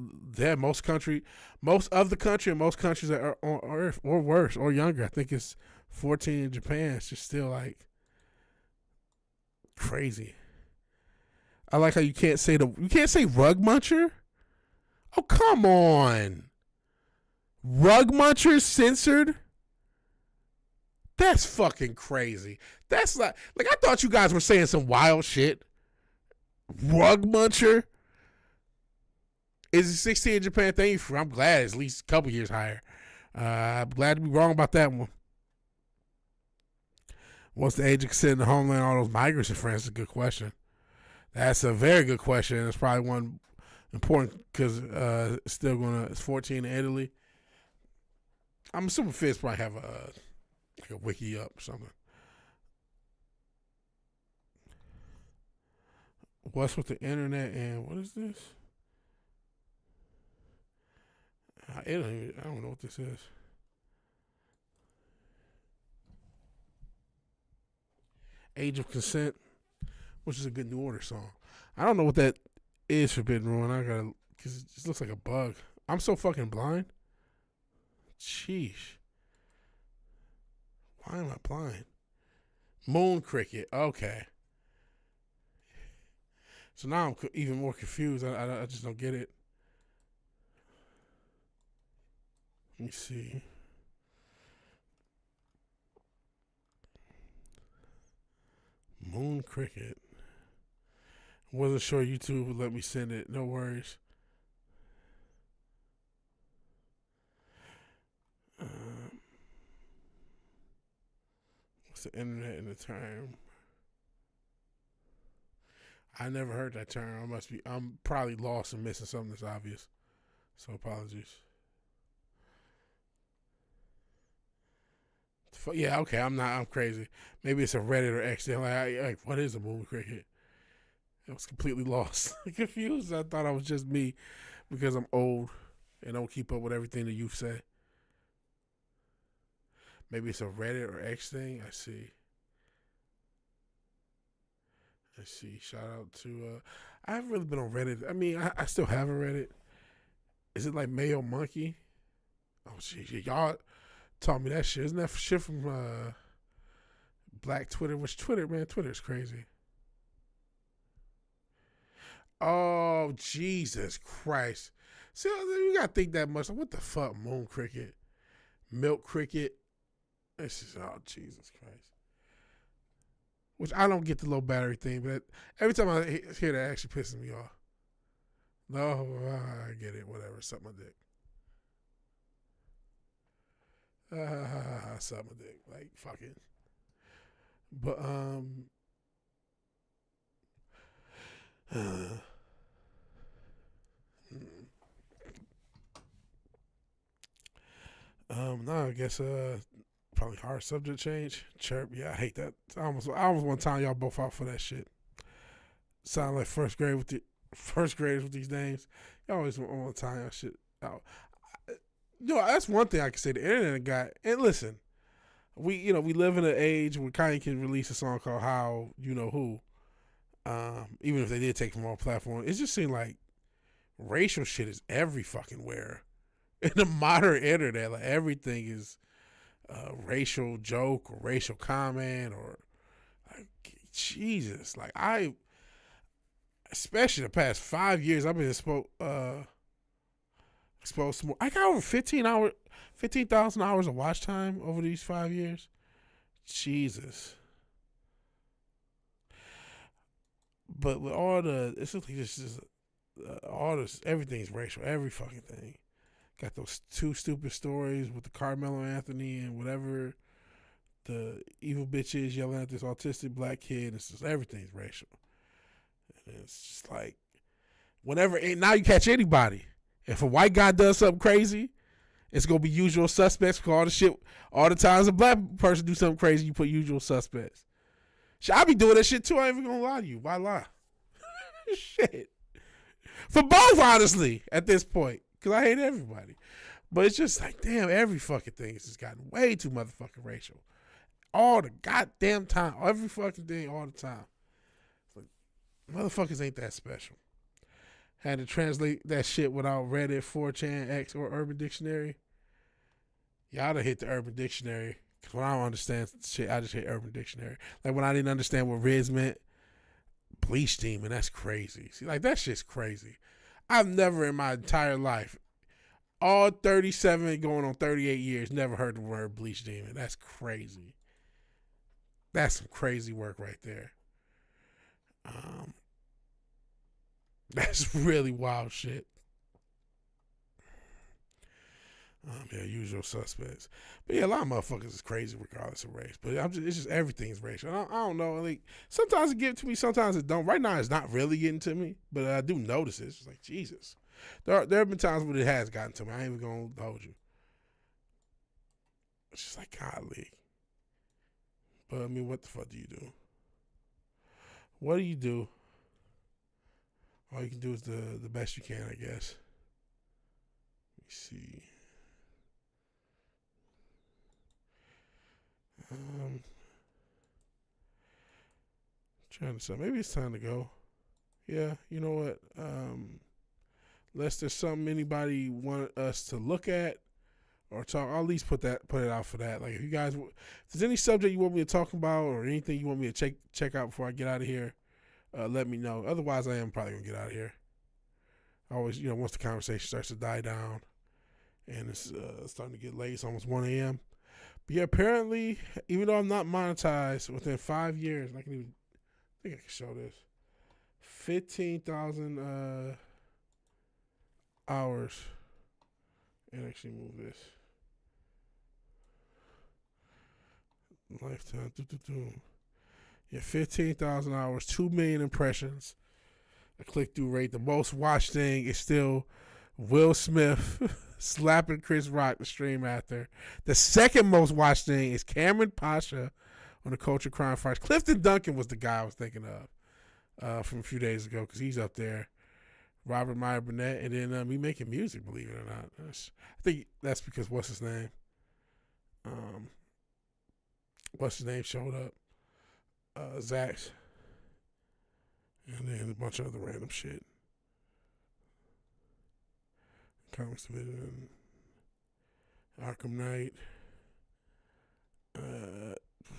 of the country and most countries that are on Earth, or worse, or younger. I think it's 14 in Japan. It's just still like crazy. I like how you can't say rug muncher. Oh, come on. Rug muncher censored? That's fucking crazy. That's like I thought you guys were saying some wild shit. Rug muncher? Is it 16 in Japan? Thank you for. I'm glad it's at least a couple years higher. I'm glad to be wrong about that one. What's the age of consent in the homeland? All those migrants in France is a good question. That's a very good question. It's probably one important because it's 14 in Italy. I'm assuming Fitz probably have a wiki up or something. What's with the internet and what is this? I don't know what this is. Age of Consent, which is a good New Order song. I don't know what that is, Forbidden Ruin. Because it just looks like a bug. I'm so fucking blind. Sheesh. Why am I blind? Moon Cricket. Okay. So now I'm even more confused. I just don't get it. Let me see. Moon cricket. Wasn't sure YouTube would let me send it. No worries. What's the internet in the term? I never heard that term. I'm probably lost and missing something that's obvious. So apologies. Yeah, okay, I'm crazy. Maybe it's a Reddit or X. Like, what is a moon cricket? I was completely lost, confused. I thought I was just me because I'm old and don't keep up with everything the youth say. Maybe it's a Reddit or X thing. I see. Shout out to. I haven't really been on Reddit. I mean, I still have a Reddit. Is it like Mayo Monkey? Oh, jeez, y'all taught me that shit. Isn't that shit from Black Twitter? Which Twitter, man? Twitter's crazy. Oh, Jesus Christ. See, you gotta think that much. What the fuck, moon cricket? Milk cricket? This is, oh, Jesus Christ. Which I don't get the low battery thing, but every time I hear that, it actually pisses me off. No, I get it. Whatever. Suck my dick. Suck my dick. Like, fuck it. But, no, I guess, probably hard subject change. Chirp. Yeah, I hate that. I almost want to time y'all both out for that shit. Sound like first graders with these names. Y'all always want to time y'all shit out. That's one thing I can say. The internet got, and listen, we live in an age where Kanye can release a song called How You Know Who. Even if they did take it from all platforms, it just seemed like racial shit is every fucking where. In the modern internet, like everything is racial joke or racial comment or like Jesus. Like especially the past 5 years, I've been exposed to more. I got over 15,000 hours of watch time over these 5 years. Jesus. But with all it's just all this, everything's racial, every fucking thing. Got those two stupid stories with the Carmelo Anthony and whatever the evil bitch is yelling at this autistic black kid. It's just everything's racial. And it's just like whenever now you catch anybody. If a white guy does something crazy, it's gonna be usual suspects for all the times a black person do something crazy, you put usual suspects. I be doing that shit too. I ain't even gonna lie to you. Why lie? Shit. For both, honestly, at this point. Because I hate everybody. But it's just like, damn, every fucking thing has just gotten way too motherfucking racial. All the goddamn time. Every fucking thing, all the time. It's like, motherfuckers ain't that special. Had to translate that shit without Reddit, 4chan, X, or Urban Dictionary. Y'all done hit the Urban Dictionary. Because when I don't understand shit, I just hit Urban Dictionary. Like when I didn't understand what Riz meant, bleach demon, that's crazy. See, like that shit's crazy. I've never in my entire life, all 37 going on 38 years, never heard the word bleach demon. That's crazy. That's some crazy work right there. That's really wild shit. Yeah, usual suspects. But yeah, a lot of motherfuckers is crazy regardless of race. But it's just everything's racial. I don't know. Like sometimes it gets to me, sometimes it don't. Right now, it's not really getting to me, but I do notice it. It's just like Jesus. There have been times when it has gotten to me. I ain't even gonna hold you. It's just like golly. But I mean, what the fuck do you do? What do you do? All you can do is the best you can, I guess. Let me see. Trying to say maybe it's time to go. Yeah, you know what? Unless there's something anybody want us to look at or talk, I'll at least put it out for that. Like if you guys, if there's any subject you want me to talk about or anything you want me to check out before I get out of here, let me know. Otherwise, I am probably gonna get out of here. I always, once the conversation starts to die down, and it's starting to get late, it's almost 1 a.m. But yeah, apparently, even though I'm not monetized, within 5 years, I can even think I can show this. 15,000 hours. And actually move this. Lifetime. Yeah, 15,000 hours, 2 million impressions. The click-through rate. The most watched thing is still Will Smith slapping Chris Rock the stream after. The second most watched thing is Cameron Pasha on the Culture Crime Fights. Clifton Duncan was the guy I was thinking of from a few days ago because he's up there. Robert Meyer Burnett, and then me making music, believe it or not. I think that's because what's his name showed up. Zach's. And then a bunch of other random shit. Comics Division, Arkham Knight,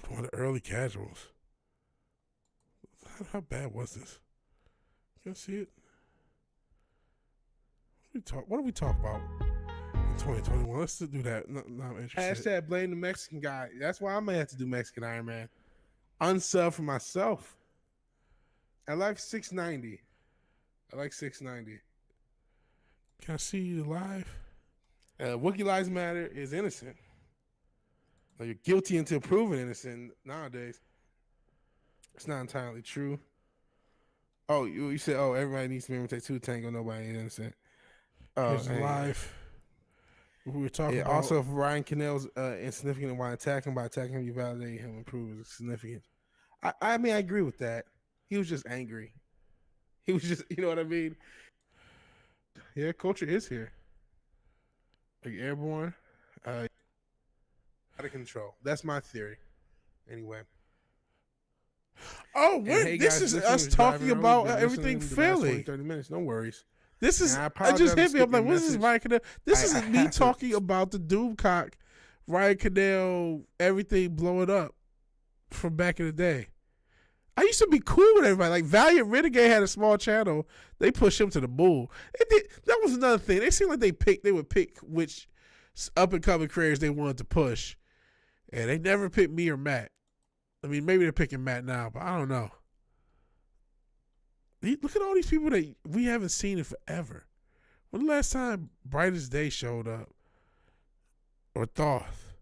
one of the early casuals. How bad was this? Can I see it? What do we talk about in 2021? Let's do that. No, I'm interested. Hashtag blame the Mexican guy. That's why I may have to do Mexican Iron Man. Unsub for myself. I like 690. Can I see you live? Wookiee Lives Matter is innocent. Like, you're guilty until proven innocent nowadays. It's not entirely true. Oh, you said, everybody needs to be able to take two tango, nobody ain't innocent. Here's live. We were talking about. Also, if Ryan Cannell's insignificant and why attacking him, by attacking him, you validate him and prove his significance. I mean, I agree with that. He was just angry. He was just, you know what I mean? Yeah, culture is here. Like airborne. Out of control. That's my theory. Anyway. Oh, hey this is us talking about everything Philly. 30 minutes, no worries. This is, I just hit me. I'm like, what is this, Ryan Cadell? This isn't me talking about the Doomcock, Ryan Cadell, everything blowing up from back in the day. I used to be cool with everybody. Like, Valiant Renegade had a small channel. They pushed him to the bull. That was another thing. They seemed like they would pick which up-and-coming creators they wanted to push. And they never picked me or Matt. I mean, maybe they're picking Matt now, but I don't know. Look at all these people that we haven't seen in forever. When the last time Brightest Day showed up? Or Thoth?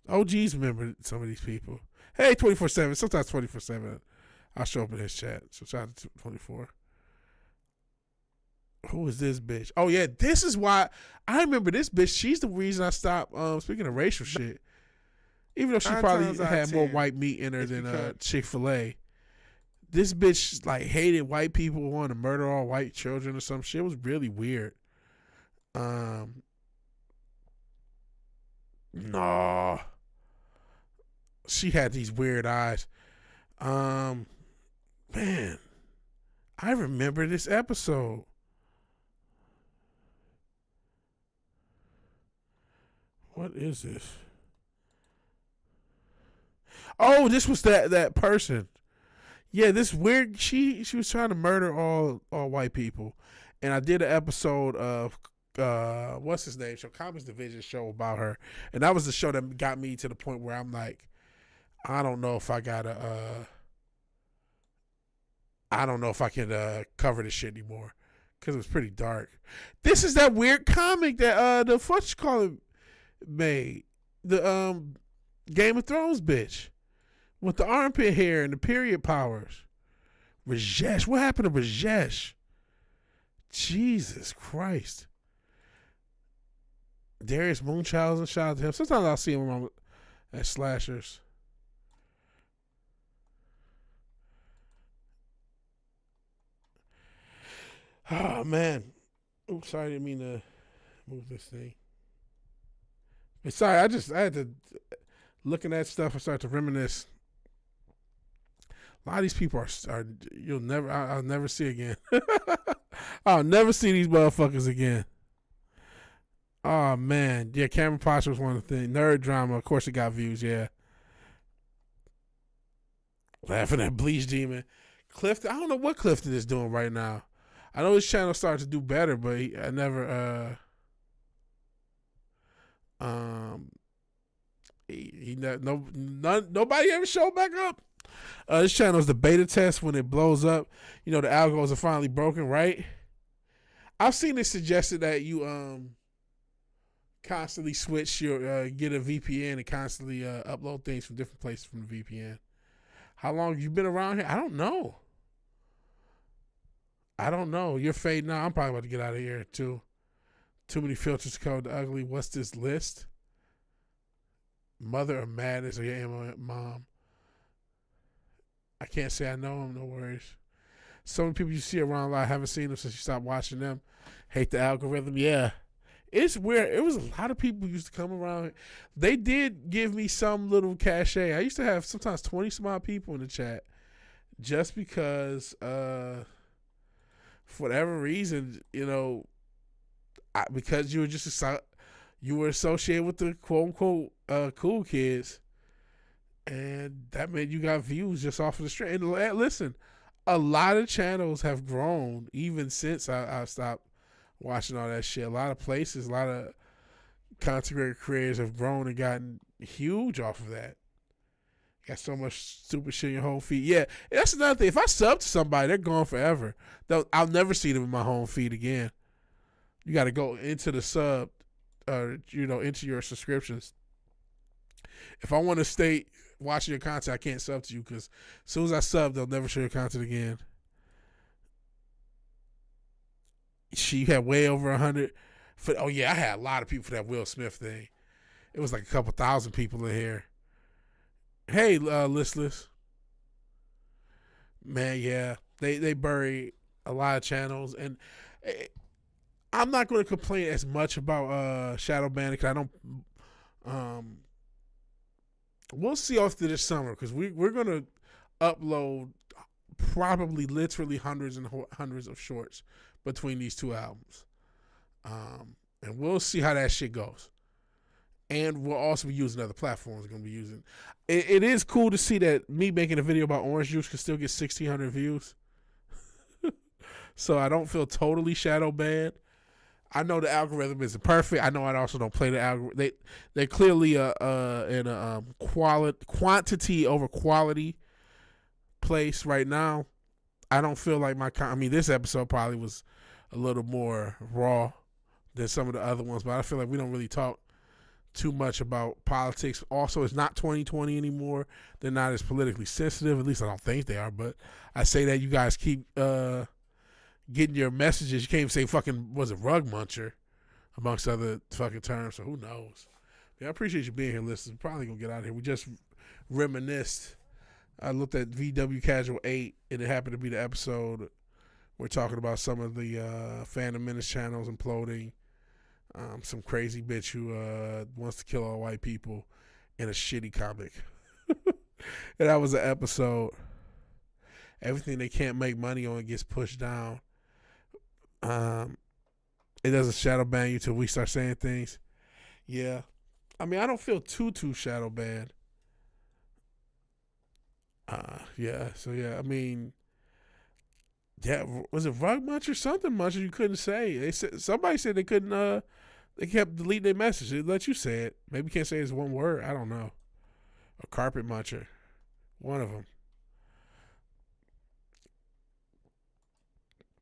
OGs remember some of these people. Hey, 24/7. Sometimes 24/7. I'll show up in his chat. So shout out to 24. Who is this bitch? Oh, yeah. This is why I remember this bitch. She's the reason I stopped speaking of racial shit. Even though she probably had more white meat in her than Chick-fil-A. This bitch like hated white people, wanted to murder all white children or some shit. It was really weird. No. She had these weird eyes. Man, I remember this episode. What is this? Oh, this was that person. Yeah, this weird. She was trying to murder all white people, and I did an episode of what's his name? So Comics Division show about her, and that was the show that got me to the point where I'm like, I don't know if I gotta. I don't know if I can cover this shit anymore because it was pretty dark. This is that weird comic that the what you call it made, the Game of Thrones bitch. With the armpit hair and the period powers. Rajesh. What happened to Rajesh? Jesus Christ. Darius Moonchild, shout out to him. Sometimes I'll see him around at Slashers. Oh, man. Oops, sorry, I didn't mean to move this thing. But sorry, I had to, looking at stuff, I started to reminisce. A lot of these people are I'll never see again. I'll never see these motherfuckers again. Oh, man. Yeah, Cameron Pasha was one of the things. Nerd drama, of course it got views, yeah. Laughing at Bleach Demon. Clifton, I don't know what Clifton is doing right now. I know his channel started to do better, but I never, nobody ever showed back up. This channel is the beta test. When it blows up, the algos are finally broken, right? I've seen it suggested that you constantly switch your get a VPN and constantly upload things from different places from the VPN. How long have you been around here? I don't know. You're fading out. I'm probably about to get out of here too. Too many filters to cover the ugly. What's this list? Mother of Madness or your mom. I can't say I know him. No worries. So many people you see around a lot. I haven't seen them since you stopped watching them. Hate the algorithm. Yeah. It's weird. It was a lot of people used to come around. They did give me some little cachet. I used to have sometimes 20 some odd people in the chat just because, for whatever reason, because you were associated with the quote unquote cool kids, and that meant you got views just off of the stream. And listen, a lot of channels have grown even since I stopped watching all that shit. A lot of places, a lot of content creators have grown and gotten huge off of that. Got so much stupid shit in your home feed. Yeah, that's another thing. If I sub to somebody, they're gone forever. I'll never see them in my home feed again. You got to go into the sub, into your subscriptions. If I want to stay watching your content, I can't sub to you because as soon as I sub, they'll never show your content again. She had way over 100. I had a lot of people for that Will Smith thing. It was like a couple thousand people in here. Hey, listless. Man, yeah. They bury a lot of channels. And I'm not going to complain as much about shadow banning because I don't... we'll see after this summer because we're going to upload probably literally hundreds and hundreds of shorts between these two albums. And we'll see how that shit goes. And we'll also be using other platforms we're going to be using. It is cool to see that me making a video about orange juice can still get 1,600 views. So I don't feel totally shadow banned. I know the algorithm isn't perfect. I know I also don't play the algorithm. They're clearly in a quantity over quality place right now. I don't feel like this episode probably was a little more raw than some of the other ones, but I feel like we don't really talk too much about politics. Also, it's not 2020 anymore. They're not as politically sensitive. At least I don't think they are, but I say that you guys keep getting your messages. You can't even say fucking, was it rug muncher, amongst other fucking terms, so who knows. Yeah, I appreciate you being here, listeners. We're probably going to get out of here. We just reminisced. I looked at VW Casual 8, and it happened to be the episode we're talking about some of the Phantom Menace channels imploding, some crazy bitch who wants to kill all white people in a shitty comic. And that was an episode. Everything they can't make money on gets pushed down. It doesn't shadow ban you till we start saying things. Yeah. I don't feel too shadow banned. Yeah, so yeah, yeah, was it rug munch or something munch you couldn't say? Somebody said they couldn't, they kept deleting their message. They let you say it. Maybe you can't say it's one word. I don't know. A carpet muncher. One of them.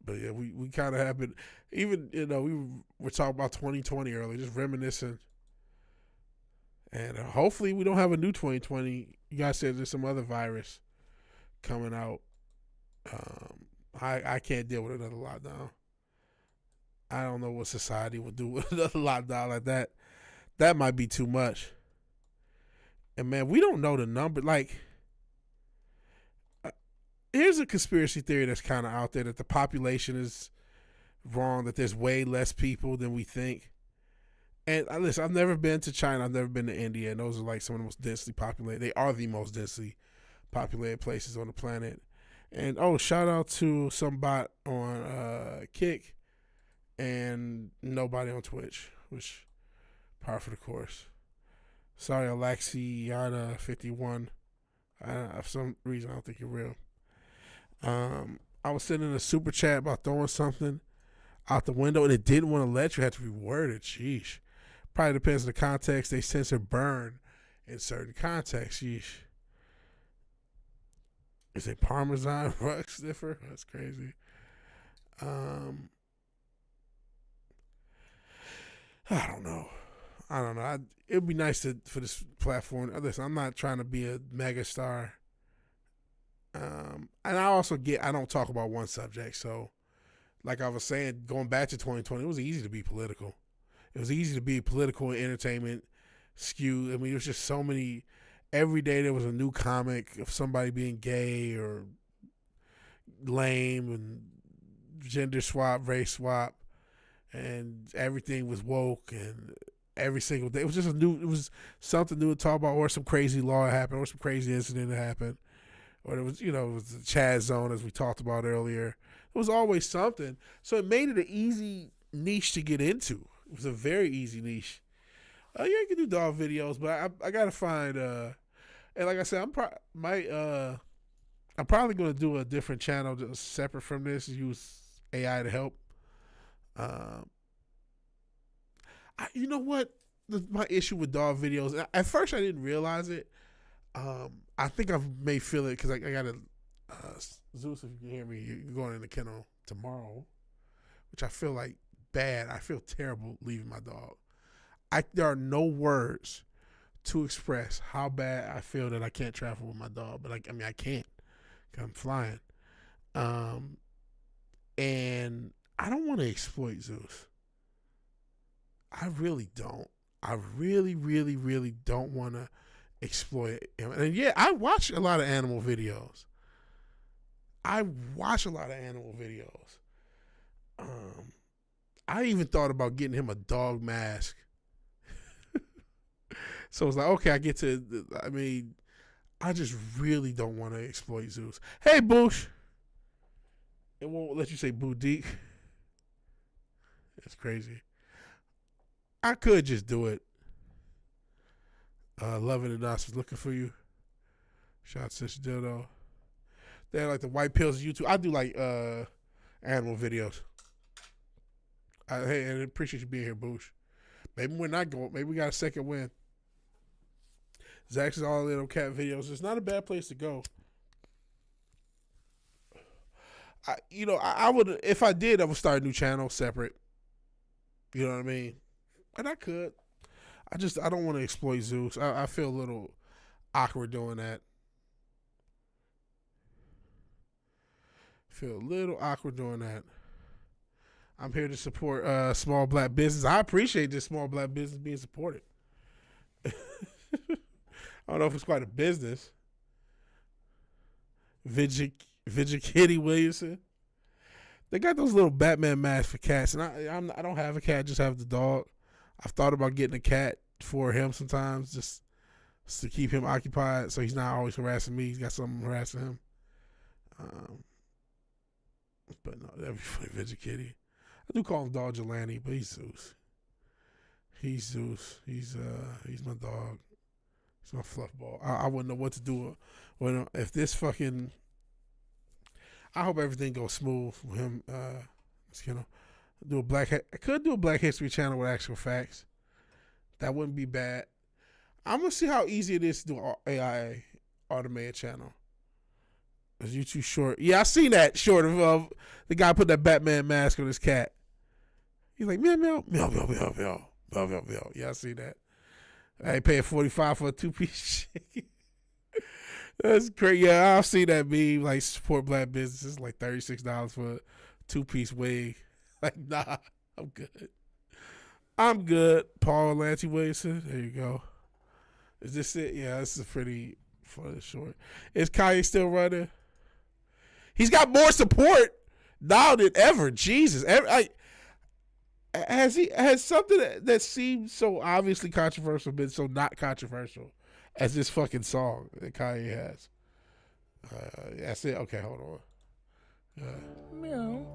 But yeah, we kind of have been, even, we were talking about 2020 earlier, just reminiscing. And hopefully we don't have a new 2020. You guys said there's some other virus coming out. I can't deal with another lockdown. I don't know what society will do with another lockdown like that. That might be too much. And man, we don't know the number. Like, here's a conspiracy theory that's kind of out there that the population is wrong, that there's way less people than we think. And listen, I've never been to China. I've never been to India. And those are like some of the most densely populated. They are the most densely populated places on the planet. And shout out to some bot on Kick and nobody on Twitch, which par for the course. Sorry, Alexiana51. For some reason, I don't think you're real. I was sending a super chat about throwing something out the window and it didn't want to let you. Had to reword it. Sheesh. Probably depends on the context. They censor burn in certain contexts. Sheesh. Is it Parmesan rug sniffer? That's crazy. I don't know. It'd be nice for this platform. Listen, I'm not trying to be a mega star. And I don't talk about one subject. So, like I was saying, going back to 2020, it was easy to be political. It was easy to be political and entertainment skewed. I mean, there was just so many. Every day there was a new comic of somebody being gay or lame and gender swap, race swap, and everything was woke. And every single day it was something new to talk about, or some crazy law happened, or some crazy incident that happened, or it was the Chaz zone as we talked about earlier. It was always something, so it made it an easy niche to get into. It was a very easy niche. You can do dog videos, but I gotta find and like I said, I'm probably gonna do a different channel just separate from this. Use AI to help. You know what? My issue with dog videos. At first, I didn't realize it. I think I may feel it because I got a Zeus. If you can hear me, you're going in the kennel tomorrow, which I feel like bad. I feel terrible leaving my dog. There are no words to express how bad I feel that I can't travel with my dog. But I can't. I'm flying. And I don't want to exploit Zeus. I really don't. I really, really, really don't want to exploit him. And yeah, I watch a lot of animal videos. I even thought about getting him a dog mask. So it's like, okay, I just really don't want to exploit Zeus. Hey, Boosh. It won't let you say Boudique. That's crazy. I could just do it. Loving it Us is looking for you. Shout out to Sister Dildo. They're like the white pills of YouTube. I do like animal videos. Hey, and I appreciate you being here, Boosh. Maybe we're not going. Maybe we got a second win. Zach's all little cat videos. It's not a bad place to go. I would, if I did, I would start a new channel separate. You know what I mean? And I could. I don't want to exploit Zeus. I feel a little awkward doing that. I'm here to support small black business. I appreciate this small black business being supported. I don't know if it's quite a business. VigilanteWilliamson. They got those little Batman masks for cats, and I don't have a cat, I just have the dog. I've thought about getting a cat for him sometimes, just to keep him occupied, so he's not always harassing me. He's got something harassing him. But no, that'd be funny, Vigilante. I do call him Dog Jelani, but he's Zeus. He's my dog. He's my fluff ball. I wouldn't know what to do if this fucking. I hope everything goes smooth with him. I could do a Black History channel with actual facts. That wouldn't be bad. I'm gonna see how easy it is to do an AI automated channel. Is you too short? Yeah, I seen that short of the guy put that Batman mask on his cat. He's like meow meow meow meow meow meow meow meow meow. Yeah, I see that. I ain't paying $45 for a 2-piece chicken. That's great. Yeah, I'll see that meme. Like, support black businesses, like $36 for a 2-piece wig. Like, nah, I'm good. Paul Lanty Williamson. There you go. Is this it? Yeah, this is pretty funny short. Is Kanye still running? He's got more support now than ever. Jesus. Has something that seemed so obviously controversial been so not controversial as this fucking song that Kanye has? That's it. Okay, hold on. Meow.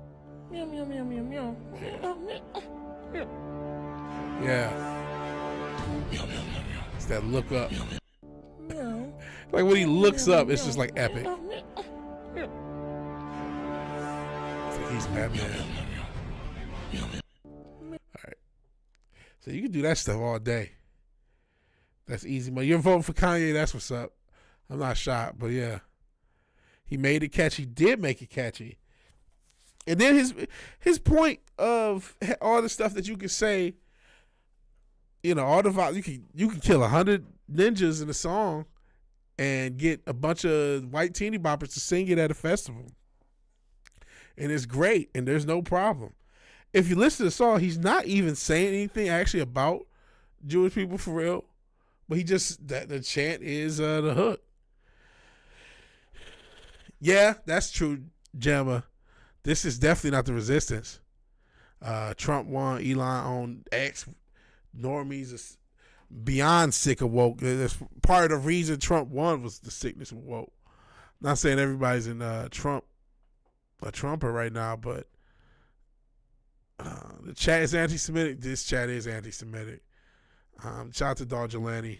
Meow, meow, meow, meow, meow. Meow. Yeah. Meow, meow, meow, meow. It's that look up. Meow. Like when he looks up, it's just like epic. It's like he's Batman. Alright. So you can do that stuff all day. That's easy money. You're voting for Kanye, that's what's up. I'm not shocked, but yeah. He made it catchy. Did make it catchy. And then his point of all the stuff that you can say, all the you can kill 100 ninjas in a song and get a bunch of white teeny boppers to sing it at a festival. And it's great, and there's no problem. If you listen to the song, he's not even saying anything actually about Jewish people for real, but he just, the chant is the hook. Yeah, that's true, Gemma. This is definitely not the resistance. Trump won, Elon on X. Normies is beyond sick of woke. That's part of the reason Trump won was the sickness of woke. Not saying everybody's in Trump a Trumper right now, but the chat is anti-Semitic. This chat is anti-Semitic. Shout out to Dog Jelani.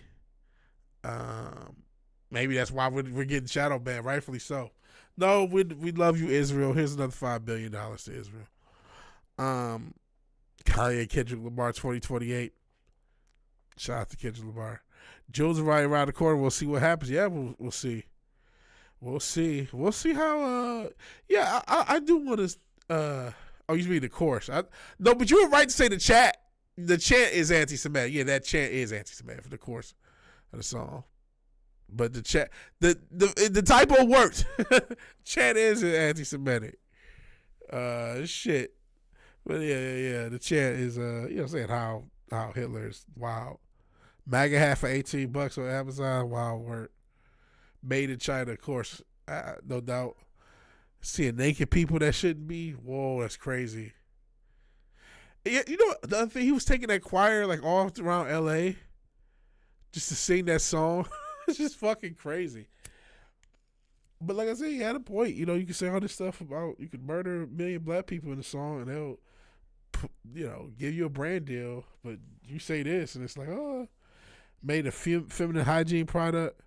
Maybe that's why we're getting shadow banned, rightfully so. No, we love you, Israel. Here's another $5 billion to Israel. Kanye Kendrick Lamar 2028. Shout out to Kendrick Lamar. Jules is right around the corner. We'll see what happens. Yeah, we'll see. We'll see. We'll see how. I do want to. You mean the chorus? No, but you were right to say the chat. The chant is anti-Semitic. Yeah, that chant is anti-Semitic for the chorus of the song. But the chat, the typo worked. Chant is anti-Semitic. Shit. But yeah. The chant is saying how Hitler is wild. MAGA hat for $18 on Amazon. Wild work. Made in China, of course, no doubt. Seeing naked people that shouldn't be. Whoa, that's crazy. Yeah, the other thing, he was taking that choir like all around LA just to sing that song. It's just fucking crazy. But like I said, he had a point. You can say all this stuff about you could murder 1 million black people in a song and they'll, give you a brand deal. But you say this and it's like, made a feminine hygiene product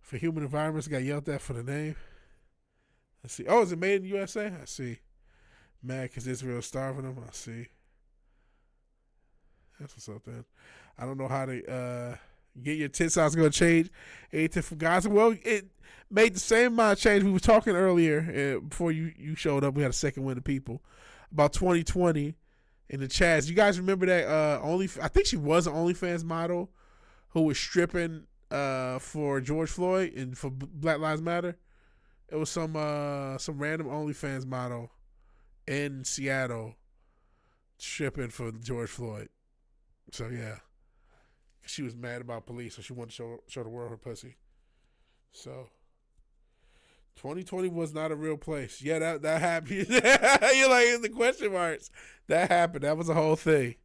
for human environments. Got yelled at for the name. I see. Oh, is it made in the USA? I see. Mad because Israel's starving them. I see. That's what's up then. I don't know how to get your tit size going to change anything from Gaza. Well, it made the same amount of change. We were talking earlier before you showed up. We had a second wind of people about 2020 in the chats. You guys remember that I think she was an OnlyFans model who was stripping for George Floyd and for Black Lives Matter. It was some random OnlyFans model in Seattle stripping for George Floyd. So yeah, she was mad about police, so she wanted to show the world her pussy. So 2020 was not a real place. Yeah, that happened. You're like in the question marks. That happened. That was a whole thing.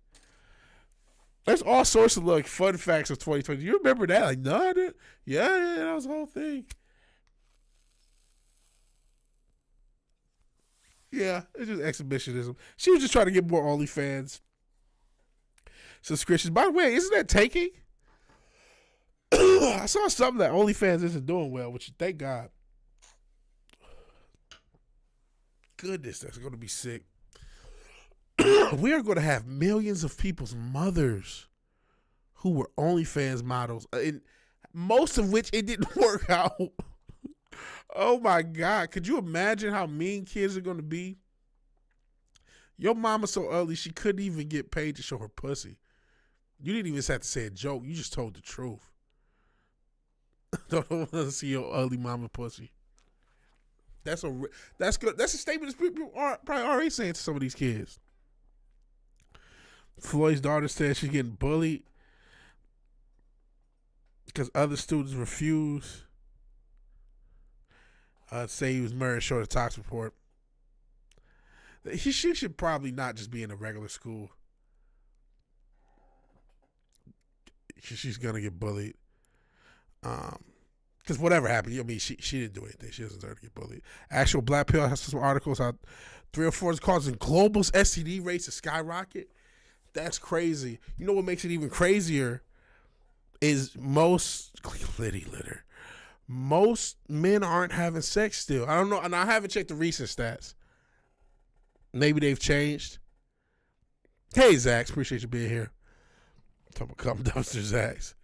There's all sorts of fun facts of 2020. Do you remember that? Like, no, I didn't. Yeah, that was a whole thing. Yeah, it's just exhibitionism. She was just trying to get more OnlyFans subscriptions. By the way, isn't that taking? I saw something that OnlyFans isn't doing well, which thank God. Goodness, that's going to be sick. We are going to have millions of people's mothers who were OnlyFans models, and most of which it didn't work out. Oh my God. Could you imagine how mean kids are going to be? Your mama's so ugly, she couldn't even get paid to show her pussy. You didn't even have to say a joke. You just told the truth. Don't want to see your ugly mama pussy. That's good. That's a statement that people are probably already saying to some of these kids. Floyd's daughter said she's getting bullied because other students refuse. Say he was murdered, showed a tox report. She should probably not just be in a regular school. She's gonna get bullied. Because whatever happened, I mean, she didn't do anything. She doesn't deserve to get bullied. Actual Black Pill has some articles how 3 or 4 is causing global STD rates to skyrocket. That's crazy. You know what makes it even crazier is most men aren't having sex still. I don't know, and I haven't checked the recent stats. Maybe they've changed. Hey, Zax, appreciate you being here. Talking about come dumpster Zax.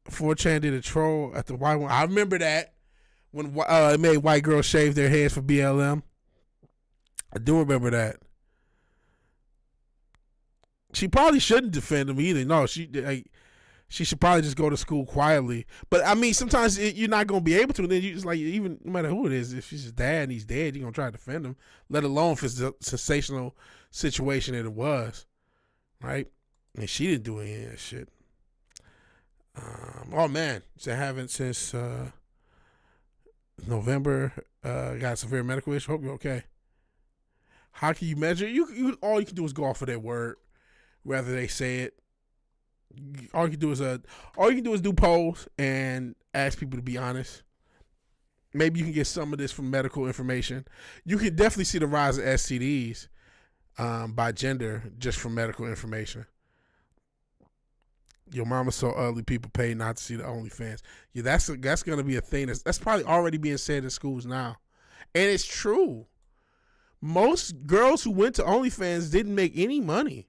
4chan did a troll at the Y1. I remember that when it made white girls shave their heads for BLM. I do remember that. She probably shouldn't defend him either. No, she should probably just go to school quietly. But I mean, sometimes you're not gonna be able to. And then you just like, even no matter who it is, if it's his dad and he's dead, you're gonna try to defend him. Let alone if it's a sensational situation that it was, right? And she didn't do any of that shit. Oh man, so haven't since November. Got severe medical issue. Hope you're okay. How can you measure? You all you can do is go off of their word, whether they say it. All you can do is do polls and ask people to be honest. Maybe you can get some of this from medical information. You can definitely see the rise of STDs by gender just from medical information. Your mama's so ugly, people pay not to see the OnlyFans. Yeah, that's going to be a thing. That's probably already being said in schools now. And it's true. Most girls who went to OnlyFans didn't make any money.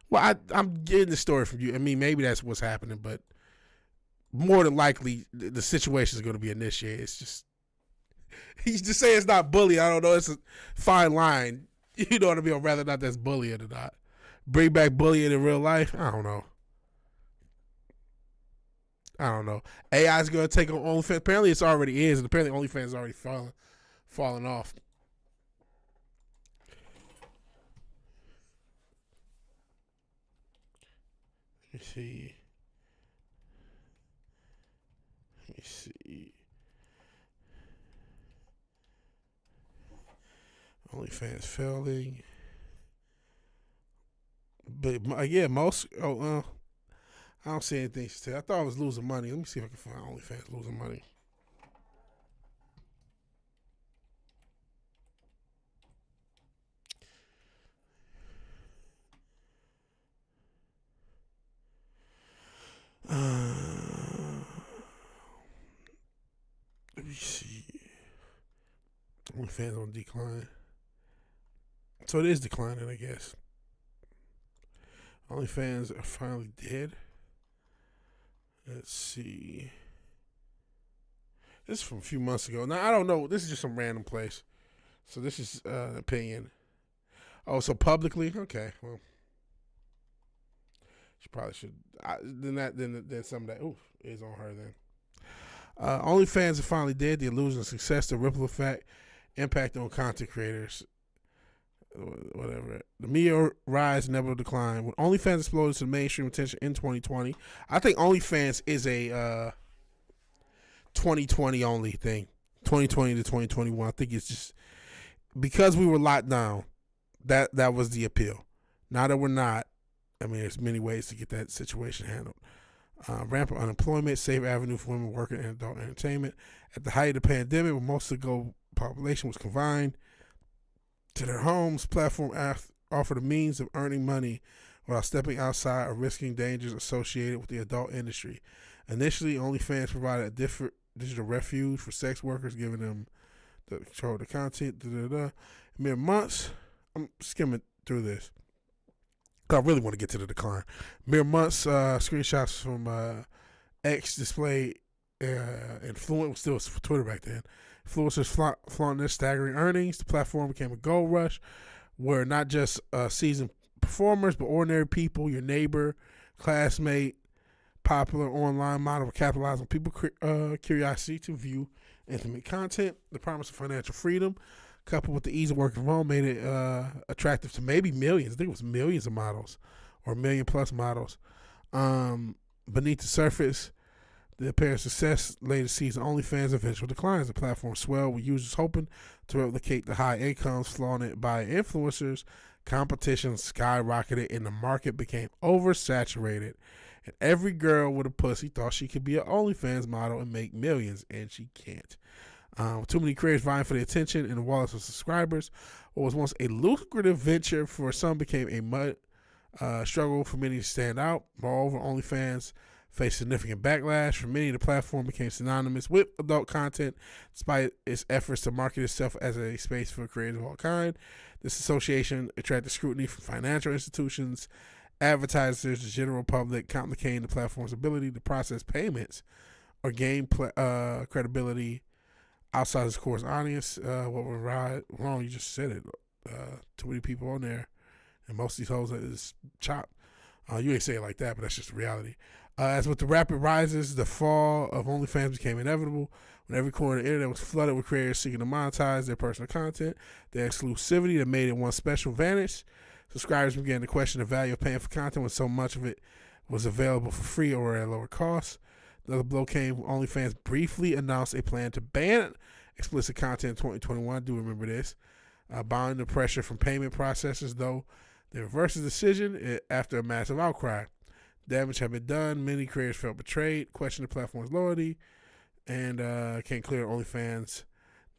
Well, I'm getting the story from you. I mean, maybe that's what's happening, but more than likely, the situation is going to be initiated. It's just, he's just saying it's not bullying. I don't know. It's a fine line. You know what I mean? Or rather not that's bullying or not. Bring back bullying in real life? I don't know. AI is going to take on OnlyFans. Apparently it's already is, and apparently OnlyFans is already falling off. Let me see. OnlyFans failing. But yeah, most. I don't see anything to say. I thought I was losing money. Let me see if I can find OnlyFans losing money. Let me see. OnlyFans on decline. So it is declining, I guess. OnlyFans are finally dead. Let's see. This is from a few months ago. Now, I don't know. This is just some random place. So this is an opinion. Oh, so publicly? Okay, well. She probably should. Then some of that is on her then. OnlyFans are finally dead. The illusion of success, the ripple effect, impact on content creators. Whatever. The media rise, never decline. When OnlyFans exploded to mainstream attention in 2020, I think OnlyFans is a 2020 only thing. 2020 to 2021. I think it's just because we were locked down. That was the appeal. Now that we're not, I mean, there's many ways to get that situation handled. Rampant unemployment, safe avenue for women working in adult entertainment. At the height of the pandemic, when most of the global population was confined to their homes, platform offered a means of earning money without stepping outside or risking dangers associated with the adult industry. Initially, OnlyFans provided a different digital refuge for sex workers, giving them the control of the content. In mere months, I'm skimming through this. I really want to get to the decline. Mere months, screenshots from X display influence was still Twitter back then. Influencers flaunting their staggering earnings. The platform became a gold rush where not just seasoned performers, but ordinary people, your neighbor, classmate, popular online model to capitalize on people's curiosity to view intimate content. The promise of financial freedom, coupled with the ease of working from home, made it attractive to maybe millions. I think it was millions of models or 1 million plus models. Beneath the surface, the apparent success later season OnlyFans eventual declines. The platform swelled with users hoping to replicate the high incomes flaunted by influencers. Competition skyrocketed and the market became oversaturated. And every girl with a pussy thought she could be an OnlyFans model and make millions, and she can't. Too many creators vying for the attention and the wallets of subscribers. What was once a lucrative venture for some became a struggle for many to stand out. Moreover, OnlyFans faced significant backlash. For many, the platform became synonymous with adult content, despite its efforts to market itself as a space for creators of all kinds. This association attracted scrutiny from financial institutions advertisers, the general public, complicating the platform's ability to process payments or gain credibility outside its core audience. What went wrong? You just said it. Too many people on there, and most of these hoes is chopped. You ain't say it like that, but that's just the reality. As with the rapid rises, the fall of OnlyFans became inevitable. When every corner of the internet was flooded with creators seeking to monetize their personal content, the exclusivity that made it one special vanished. Subscribers began to question the value of paying for content when so much of it was available for free or at a lower cost. Another blow came when OnlyFans briefly announced a plan to ban explicit content in 2021. I do remember this. Bowing the pressure from payment processors, though, they reversed the decision after a massive outcry. Damage had been done. Many creators felt betrayed, questioned the platform's loyalty, and came clear OnlyFans'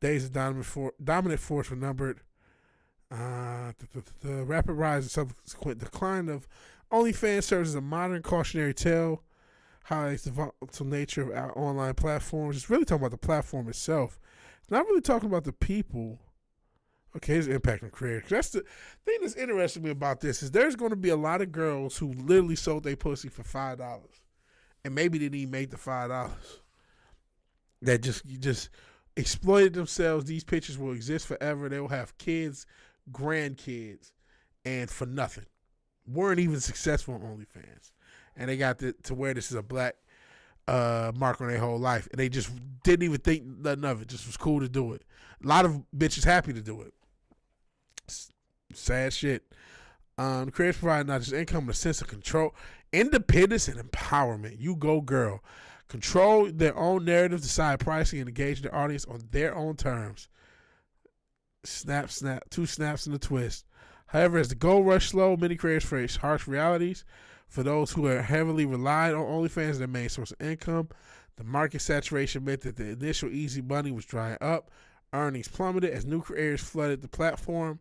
days of dominant force were numbered. The rapid rise and subsequent decline of OnlyFans serves as a modern cautionary tale, highlights the volatile nature of our online platforms. It's really talking about the platform itself. It's not really talking about the people. Okay, here's the impact on creators. That's the thing that's interesting me about this is there's going to be a lot of girls who literally sold their pussy for $5, and maybe didn't even make the $5. That just exploited themselves. These pictures will exist forever. They will have kids, grandkids, and for nothing. Weren't even successful on OnlyFans, and they got to where this is a black mark on their whole life, and they just didn't even think nothing of it. Just was cool to do it. A lot of bitches happy to do it. Sad shit. The creators provide not just income, but a sense of control, independence, and empowerment. You go, girl. Control their own narrative, decide pricing, and engage their audience on their own terms. Snap, snap, 2 snaps and a twist. However, as the gold rush slow, many creators face harsh realities. For those who are heavily relied on OnlyFans as their main source of income, the market saturation meant that the initial easy money was drying up. Earnings plummeted as new creators flooded the platform,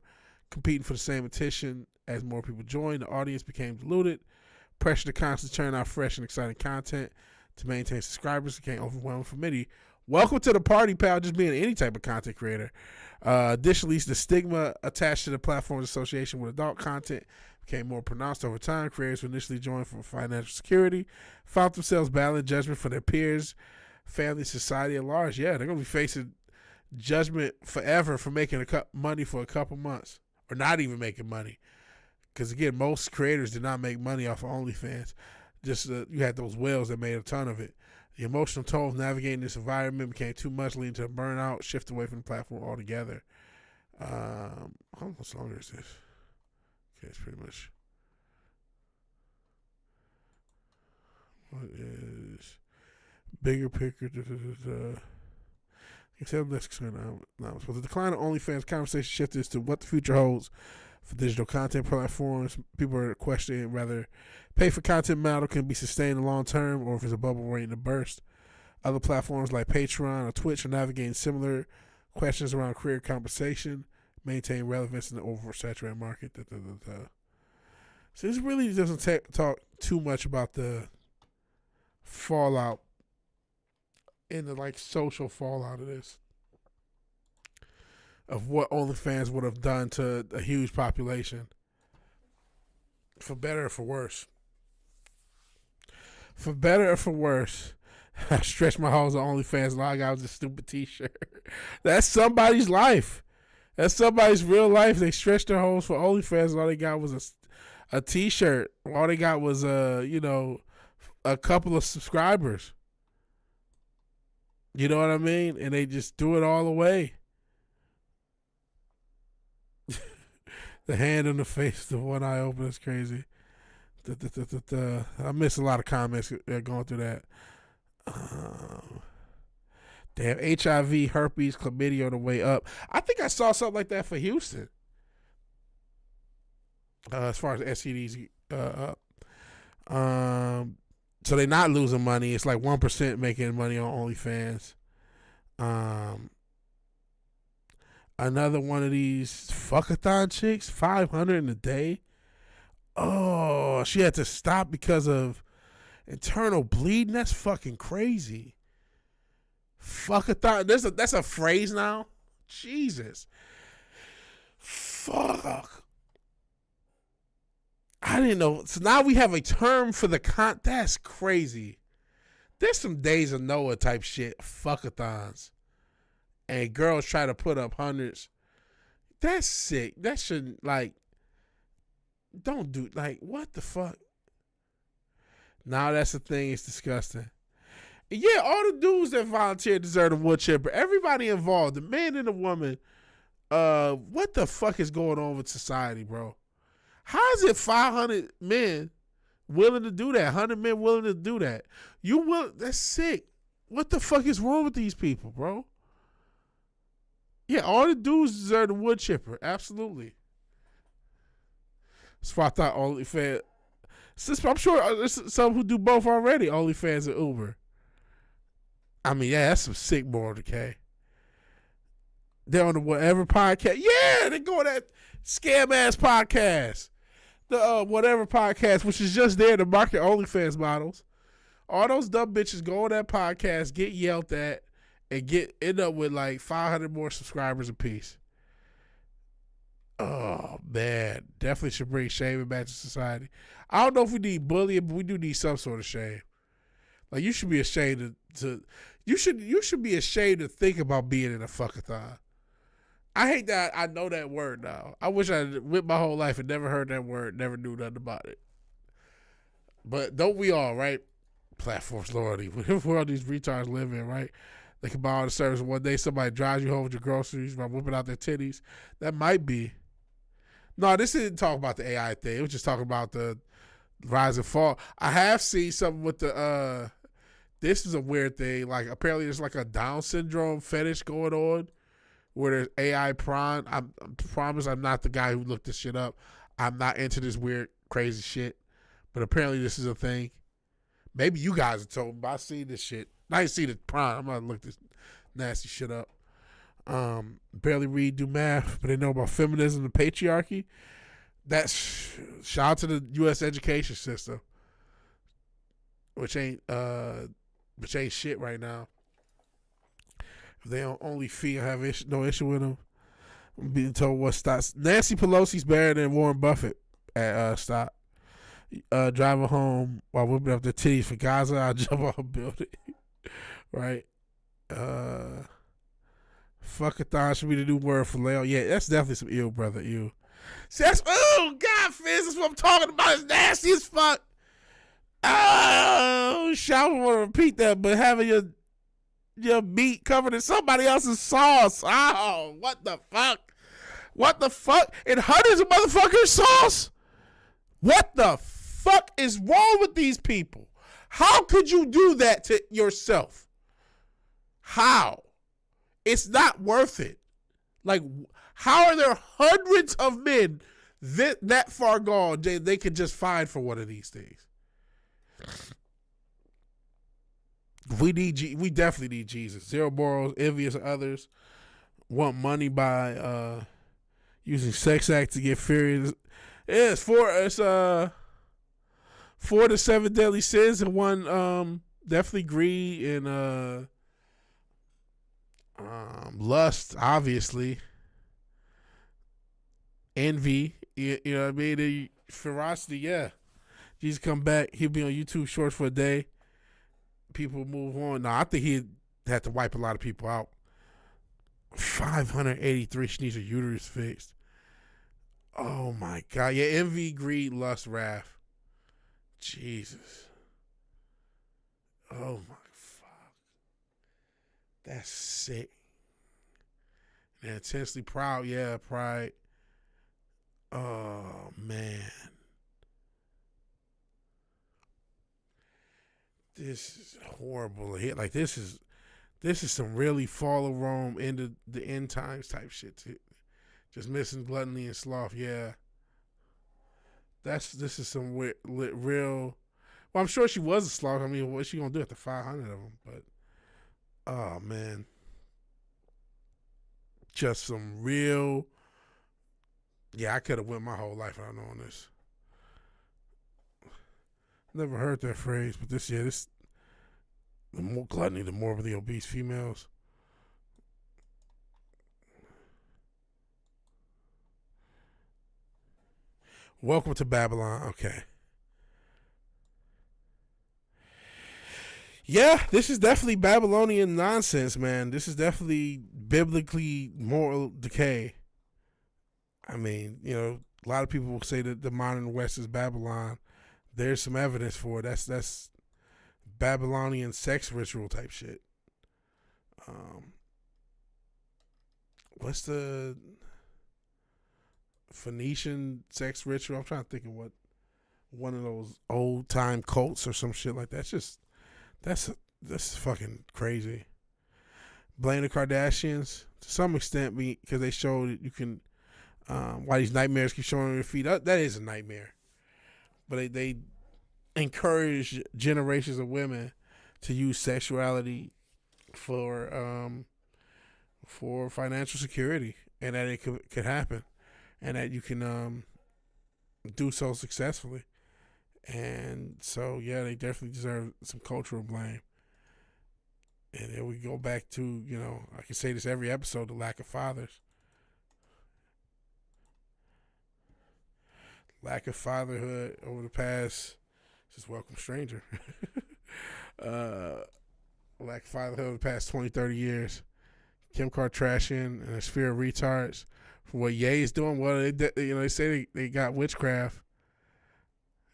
competing for the same attention. As more people joined, the audience became diluted. Pressure to constantly churn out fresh and exciting content to maintain subscribers became overwhelming for many. Welcome to the party, pal, just being any type of content creator. Additionally, the stigma attached to the platform's association with adult content became more pronounced over time. Creators who initially joined for financial security found themselves battling judgment from their peers, family, society at large. Yeah, they're going to be facing judgment forever for making money for a couple months or not even making money. Because, again, most creators did not make money off of OnlyFans. Just you had those whales that made a ton of it. The emotional toll of navigating this environment became too much, leading to a burnout, shift away from the platform altogether. How much longer is this? Okay, it's pretty much. What is bigger picture? Except that's but the decline of OnlyFans conversation shifted to what the future holds for digital content platforms. People are questioning whether pay for content model can be sustained in the long term or if it's a bubble waiting to burst. Other platforms like Patreon or Twitch are navigating similar questions around career compensation, maintain relevance in the oversaturated market. So this really doesn't talk too much about the fallout in the social fallout of this, of what OnlyFans would have done to a huge population, for better or for worse. For better or for worse, I stretched my hoes on OnlyFans and all I got was a stupid t-shirt. That's somebody's life. That's somebody's real life. They stretched their hoes for OnlyFans and all they got was a t-shirt. All they got was a couple of subscribers. You know what I mean? And they just do it all away. The hand on the face, the one eye open is crazy. I missed a lot of comments going through that. They have HIV, herpes, chlamydia on the way up. I think I saw something like that for Houston. As far as STDs up. So they're not losing money. It's like 1% making money on OnlyFans. Another one of these fuckathon chicks, 500 in a day. Oh, she had to stop because of internal bleeding. That's fucking crazy. Fuckathon. That's a phrase now. Jesus. Fuck. I didn't know. So now we have a term for the That's crazy. There's some Days of Noah type shit, fuckathons. And girls try to put up hundreds. That's sick. That shouldn't, like, don't do, like, what the fuck? Now that's the thing. It's disgusting. Yeah, all the dudes that volunteer deserve a wood chipper. Everybody involved, the man and the woman. What the fuck is going on with society, bro? How is it 500 men willing to do that? 100 men willing to do that? You will? That's sick. What the fuck is wrong with these people, bro? Yeah, all the dudes deserve the wood chipper. Absolutely. That's why I thought OnlyFans. I'm sure there's some who do both already. OnlyFans and Uber. I mean, yeah, that's some sick moral decay. They're on the whatever podcast. Yeah, they go on that scam ass podcast. The whatever podcast, which is just there to market OnlyFans models. All those dumb bitches go on that podcast, get yelled at, and end up with like 500 more subscribers apiece. Oh man, definitely should bring shame back to society. I don't know if we need bullying, but we do need some sort of shame. Like you should be ashamed you should be ashamed to think about being in a fuckathon. I hate that I know that word now. I wish I went my whole life and never heard that word, never knew nothing about it. But don't we all, right? Platforms loyalty. Whatever world these retards live in, right? They can buy all the service. One day somebody drives you home with your groceries by whipping out their titties. That might be. No, this didn't talk about the AI thing. It was just talking about the rise and fall. I have seen something with the this is a weird thing. Like apparently there's like a Down syndrome fetish going on where there's AI prawn. I promise I'm not the guy who looked this shit up. I'm not into this weird, crazy shit. But apparently this is a thing. Maybe you guys have told me, but I seen this shit. I ain't seen the prawn. I'm gonna look this nasty shit up. Barely read, do math, but they know about feminism and patriarchy. That's shout out to the U.S. education system, which ain't shit right now. If they don't only feel have no issue with them, I'm being told what stops. Nancy Pelosi's better than Warren Buffett at stop. Driving home while whipping up the titties for Gaza, I jump off a building. Right? Fuckathon should be the new word for Leo. Yeah, that's definitely some ill, brother. Ew. See, that's, oh, God, Fizz, that's what I'm talking about. It's nasty as fuck. Oh, I don't want to repeat that, but having your meat covered in somebody else's sauce. Oh, what the fuck? What the fuck? And hundreds of motherfuckers sauce? What the fuck is wrong with these people? How could you do that to yourself? How? It's not worth it. Like, how are there hundreds of men that far gone they could just find for one of these things? We definitely need Jesus. Zero morals, envious of others, want money by using sex acts to get furious. Yeah, it's 4 to 7 deadly sins, and one definitely greed and lust, obviously, envy. You know what I mean? The ferocity. Yeah, Jesus come back. He'll be on YouTube Shorts for a day. People move on. Now I think he had to wipe a lot of people out. 583. She needs her uterus fixed. Oh my God. Yeah, envy, greed, lust, wrath. Jesus. Oh my fuck. That's sick. And intensely proud. Yeah, pride. Oh man. This is horrible. Like this is some really fall of Rome into the end times type shit too. Just missing gluttony and sloth. Yeah. This is some real. Well, I'm sure she was a sloth. I mean, what's she gonna do after 500 of them? But oh man, just some real. Yeah, I could have went my whole life without knowing this. Never heard that phrase, but this the more gluttony, the morbidly obese females. Welcome to Babylon. Okay. Yeah, this is definitely Babylonian nonsense, man. This is definitely biblically moral decay. I mean, you know, a lot of people will say that the modern West is Babylon. There's some evidence for it. That's Babylonian sex ritual type shit. What's the Phoenician sex ritual? I'm trying to think of what one of those old time cults or some shit like that. That's fucking crazy. Blame the Kardashians to some extent because they showed that you can. Why these nightmares keep showing on your feet? That is a nightmare. But they encourage generations of women to use sexuality for financial security, and that it could happen, and that you can do so successfully. And so, yeah, they definitely deserve some cultural blame. And then we go back to, you know, I can say this every episode, the lack of fathers. Lack of fatherhood over the past, just welcome stranger. Lack of fatherhood over the past 20, 30 years. Kim Kardashian and a sphere of retards. For what Ye is doing, well, they say they got witchcraft.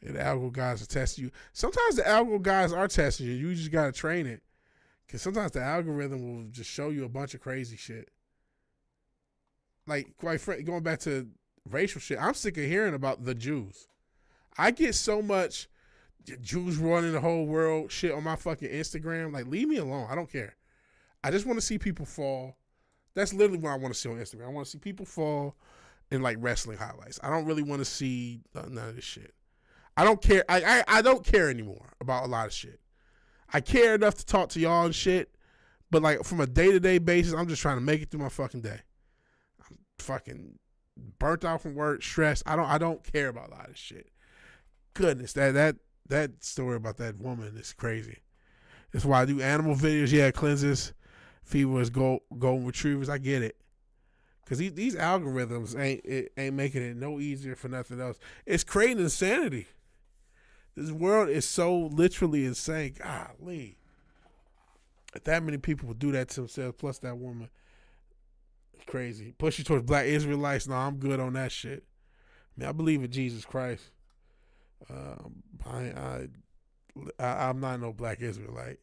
And the algo guys are testing you. Sometimes the algo guys are testing you. You just got to train it. Because sometimes the algorithm will just show you a bunch of crazy shit. Like, quite frankly, going back to racial shit, I'm sick of hearing about the Jews. I get so much Jews running the whole world shit on my fucking Instagram. Like, leave me alone. I don't care. I just want to see people fall. That's literally what I want to see on Instagram. I want to see people fall in, like, wrestling highlights. I don't really want to see none of this shit. I don't care. I don't care anymore about a lot of shit. I care enough to talk to y'all and shit, but, like, from a day-to-day basis, I'm just trying to make it through my fucking day. I'm fucking burnt out from work, stressed. I don't care about a lot of shit. Goodness, that story about that woman is crazy. That's why I do animal videos. Yeah, cleanses, fevers, golden retrievers. I get it. Because these algorithms ain't making it no easier for nothing else. It's creating insanity. This world is so literally insane. Golly. If that many people would do that to themselves, plus that woman, crazy. Push you towards black Israelites. No, I'm good on that shit. I mean, I believe in Jesus Christ. I'm not no black Israelite.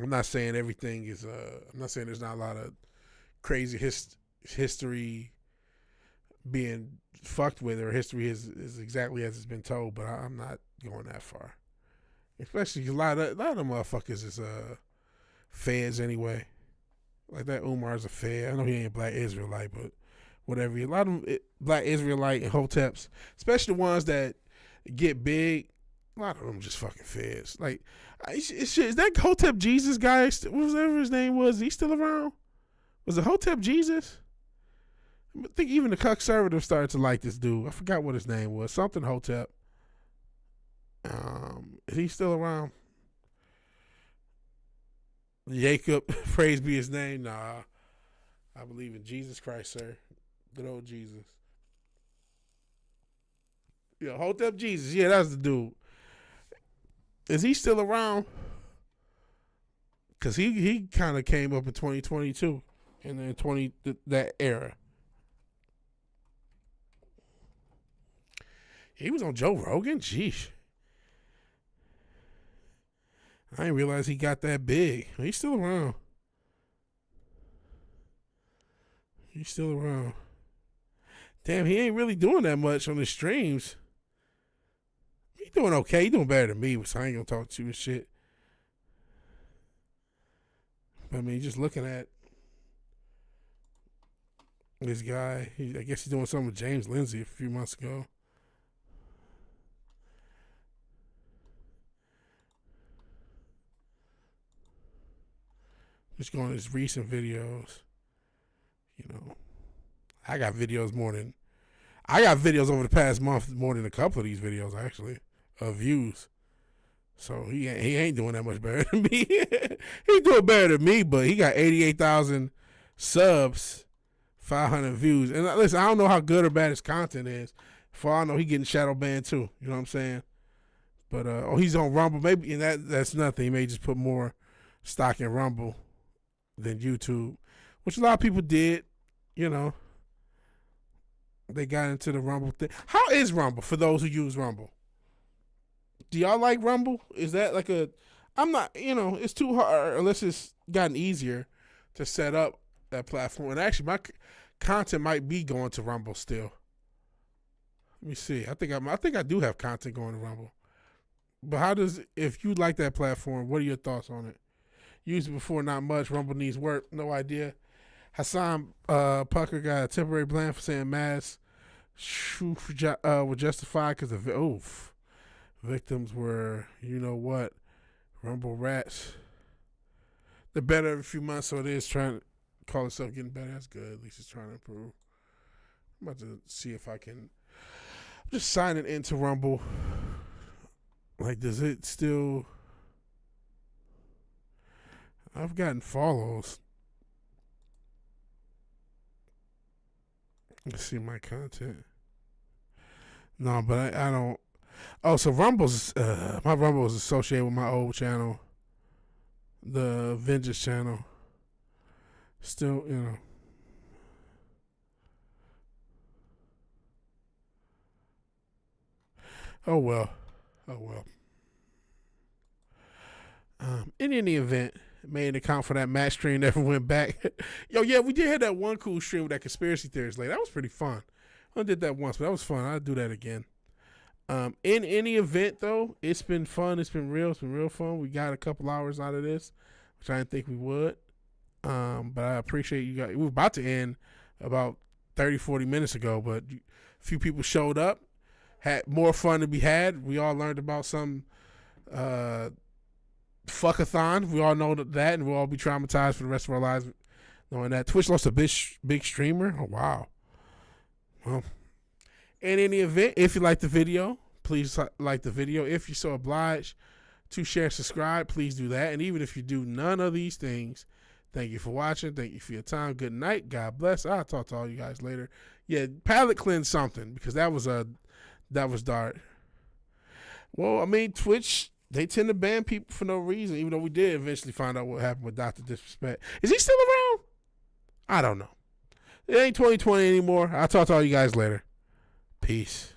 I'm not saying everything is. I'm not saying there's not a lot of crazy history being fucked with, or history is exactly as it's been told. But I'm not going that far. Especially a lot of them motherfuckers is feds anyway. Like that Umar's a fed. I know he ain't a black Israelite, but whatever. A lot of them black Israelite and hoteps, especially the ones that get big. A lot of them just fucking feds. Like, is that Hotep Jesus guy? Whatever his name was, is he still around? Was it Hotep Jesus? I think even the conservatives started to like this dude. I forgot what his name was. Something Hotep. Is he still around? Jacob, praise be his name. Nah, I believe in Jesus Christ, sir. Good old Jesus. Yeah, Hotep Jesus. Yeah, that's the dude. Is he still around? Because he kind of came up in 2022 and then that era. He was on Joe Rogan? Jeez. I didn't realize he got that big. He's still around. He's still around. Damn, he ain't really doing that much on the streams. He doing okay. He doing better than me, so I ain't gonna talk to you and shit. But, I mean, just looking at this guy, I guess he's doing something with James Lindsay a few months ago. Just going to his recent videos. You know, I got videos over the past month more than a couple of these videos, actually, of views. So he ain't doing that much better than me. He's doing better than me, but he got 88,000 subs 500 views. And listen, I don't know how good or bad his content is. For all I know, he getting shadow banned too. You know what I'm saying? But he's on Rumble. Maybe, and that's nothing. He may just put more stock in Rumble than YouTube, which a lot of people did. You know, they got into the Rumble thing. How is Rumble for those who use Rumble? Do y'all like Rumble? Is that like a? I'm not. You know, it's too hard unless it's gotten easier to set up that platform. And actually, my content might be going to Rumble still. Let me see. I think I do have content going to Rumble. But how does, if you like that platform, what are your thoughts on it? Used it before, not much. Rumble needs work. No idea. Hassan Pucker got a temporary ban for saying mass shoot were justified because the victims were, you know what, Rumble rats. They're better every few months, so it is trying to call itself getting better. That's good. At least it's trying to improve. I'm about to see if I can just sign it into Rumble. Like, does it still... I've gotten follows. Let's see my content. No, but I don't... Oh, so Rumble's... my Rumble is associated with my old channel. The Vengeance channel. Still, you know... Oh, well. In any event, made an account for that match stream, never went back. Yo, yeah, we did have that one cool stream with that conspiracy theories later. That was pretty fun. I did that once, but that was fun. I'll do that again. In any event, though, it's been fun. It's been real. It's been real fun. We got a couple hours out of this, which I didn't think we would. But I appreciate you guys. We were about to end about 30, 40 minutes ago, but a few people showed up. Had more fun to be had. We all learned about some fuckathon. We all know that, and we'll all be traumatized for the rest of our lives knowing that. Twitch lost a big streamer. Oh, wow. Well, in any event, if you like the video, please like the video. If you're so obliged to share and subscribe, please do that. And even if you do none of these things, thank you for watching. Thank you for your time. Good night. God bless. I'll talk to all you guys later. Yeah, palate cleanse something, because that was dark. Well, I mean, Twitch, they tend to ban people for no reason, even though we did eventually find out what happened with Dr. Disrespect. Is he still around? I don't know. It ain't 2020 anymore. I'll talk to all you guys later. Peace.